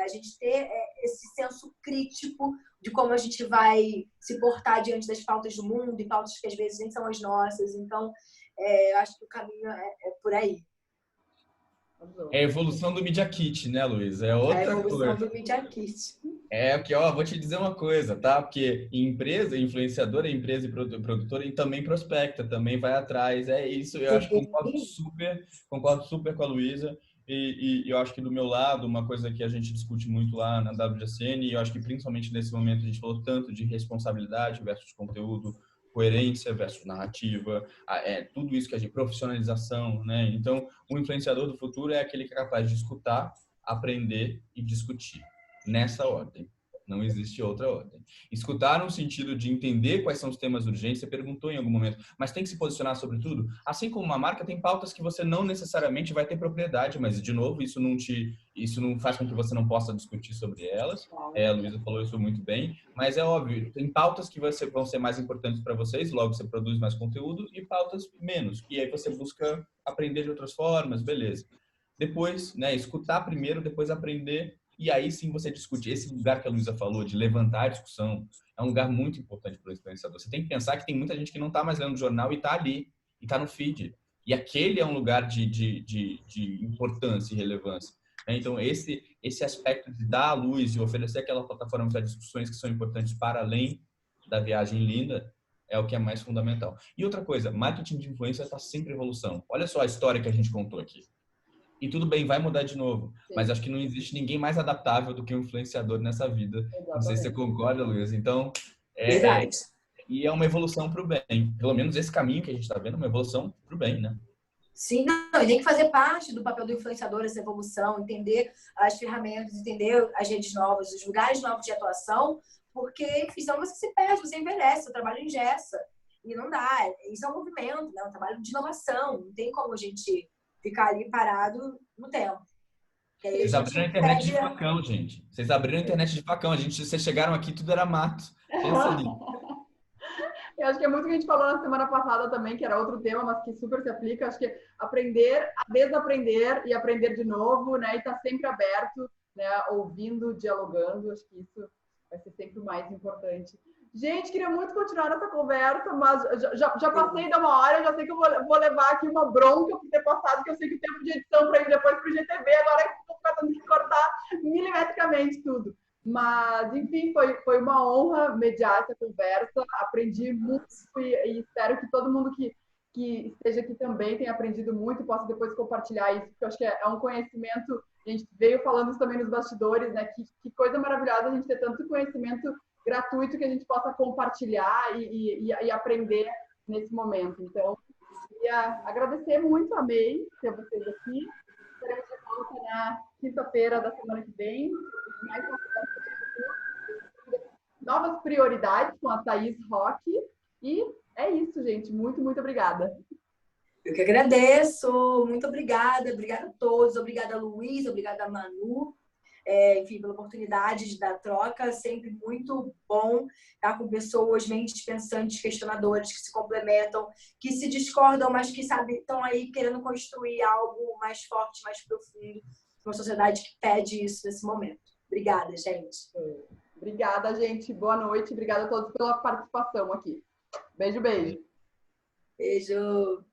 Speaker 1: a gente ter esse senso crítico de como a gente vai se portar diante das pautas do mundo e pautas que às vezes nem são as nossas. Então, eu acho que o caminho é por aí.
Speaker 3: É a evolução do Media Kit, né, Luiz? É outra coisa.
Speaker 1: A evolução do Media Kit.
Speaker 3: Porque, vou te dizer uma coisa, tá? Porque influenciadora, empresa e produtora, e também prospecta, também vai atrás. É isso, eu acho que concordo super com a Luísa. E eu acho que do meu lado, uma coisa que a gente discute muito lá na WGCN, e eu acho que principalmente nesse momento a gente falou tanto de responsabilidade versus conteúdo, coerência versus narrativa, tudo isso que a gente, profissionalização, né? Então, o influenciador do futuro é aquele que é capaz de escutar, aprender e discutir. Nessa ordem. Não existe outra ordem. Escutar no sentido de entender quais são os temas urgentes, você perguntou em algum momento, mas tem que se posicionar sobre tudo? Assim como uma marca, tem pautas que você não necessariamente vai ter propriedade, mas, de novo, isso não faz com que você não possa discutir sobre elas. A Luísa falou isso muito bem, mas é óbvio, tem pautas que vão ser mais importantes para vocês, logo você produz mais conteúdo, e pautas menos. E aí você busca aprender de outras formas, beleza. Depois, né, escutar primeiro, depois aprender. E aí sim você discute. Esse lugar que a Luísa falou, de levantar a discussão, é um lugar muito importante para o influenciador. Você tem que pensar que tem muita gente que não está mais lendo o jornal e está ali, e está no feed. E aquele é um lugar de importância e relevância. Então, esse aspecto de dar a luz e oferecer aquela plataforma para discussões que são importantes para além da viagem linda, é o que é mais fundamental. E outra coisa, marketing de influência está sempre em evolução. Olha só a história que a gente contou aqui. E tudo bem, vai mudar de novo. Sim. Mas acho que não existe ninguém mais adaptável do que um influenciador nessa vida. Exatamente. Não sei se você concorda, Luiz. Então,
Speaker 1: verdade.
Speaker 3: E é uma evolução para o bem. Pelo menos esse caminho que a gente está vendo é uma evolução para o bem, né?
Speaker 1: Sim, não, e tem que fazer parte do papel do influenciador essa evolução, entender as ferramentas, entender as redes novas, os lugares novos de atuação, porque, enfim, senão você se perde, você envelhece, o trabalho engessa. E não dá. Isso é um movimento, né? Um trabalho de inovação. Não tem como a gente ficar ali parado no tempo. Que aí a
Speaker 3: Vocês abriram a
Speaker 1: gente
Speaker 3: internet de
Speaker 1: perde...
Speaker 3: facão, gente. Vocês abriram a internet de facão. Vocês chegaram aqui, tudo era mato. Pensa ali.
Speaker 2: Eu acho que é muito o que a gente falou na semana passada também, que era outro tema, mas que super se aplica. Acho que aprender a desaprender e aprender de novo, né? E estar sempre aberto, né? Ouvindo, dialogando. Acho que isso vai ser sempre o mais importante. Gente, queria muito continuar essa conversa, mas já passei da uma hora, já sei que eu vou levar aqui uma bronca por ter passado, que eu sei que o tempo de edição para ir depois para o GTV, agora eu vou ficar tendo que cortar milimetricamente tudo. Mas, enfim, foi uma honra mediar essa conversa, aprendi muito e espero que todo mundo que esteja aqui também tenha aprendido muito e possa depois compartilhar isso, porque eu acho que é um conhecimento, a gente veio falando isso também nos bastidores, né? Que coisa maravilhosa a gente ter tanto conhecimento gratuito que a gente possa compartilhar e aprender nesse momento. Então, queria agradecer muito, amei ter vocês aqui. Estaremos de volta na quinta-feira da semana que vem. Mais uma novas prioridades com a Thaís Roque. E é isso, gente. Muito, muito obrigada.
Speaker 1: Eu que agradeço. Muito obrigada. Obrigada a todos. Obrigada, Luiz. Obrigada, Manu. Enfim, pela oportunidade da troca, sempre muito bom estar com pessoas, mentes pensantes, questionadoras, que se complementam, que se discordam, mas que, sabe, estão aí querendo construir algo mais forte, mais profundo, uma sociedade que pede isso nesse momento. Obrigada, gente.
Speaker 2: Obrigada, gente. Boa noite. Obrigada a todos pela participação aqui. Beijo, beijo.
Speaker 1: Beijo.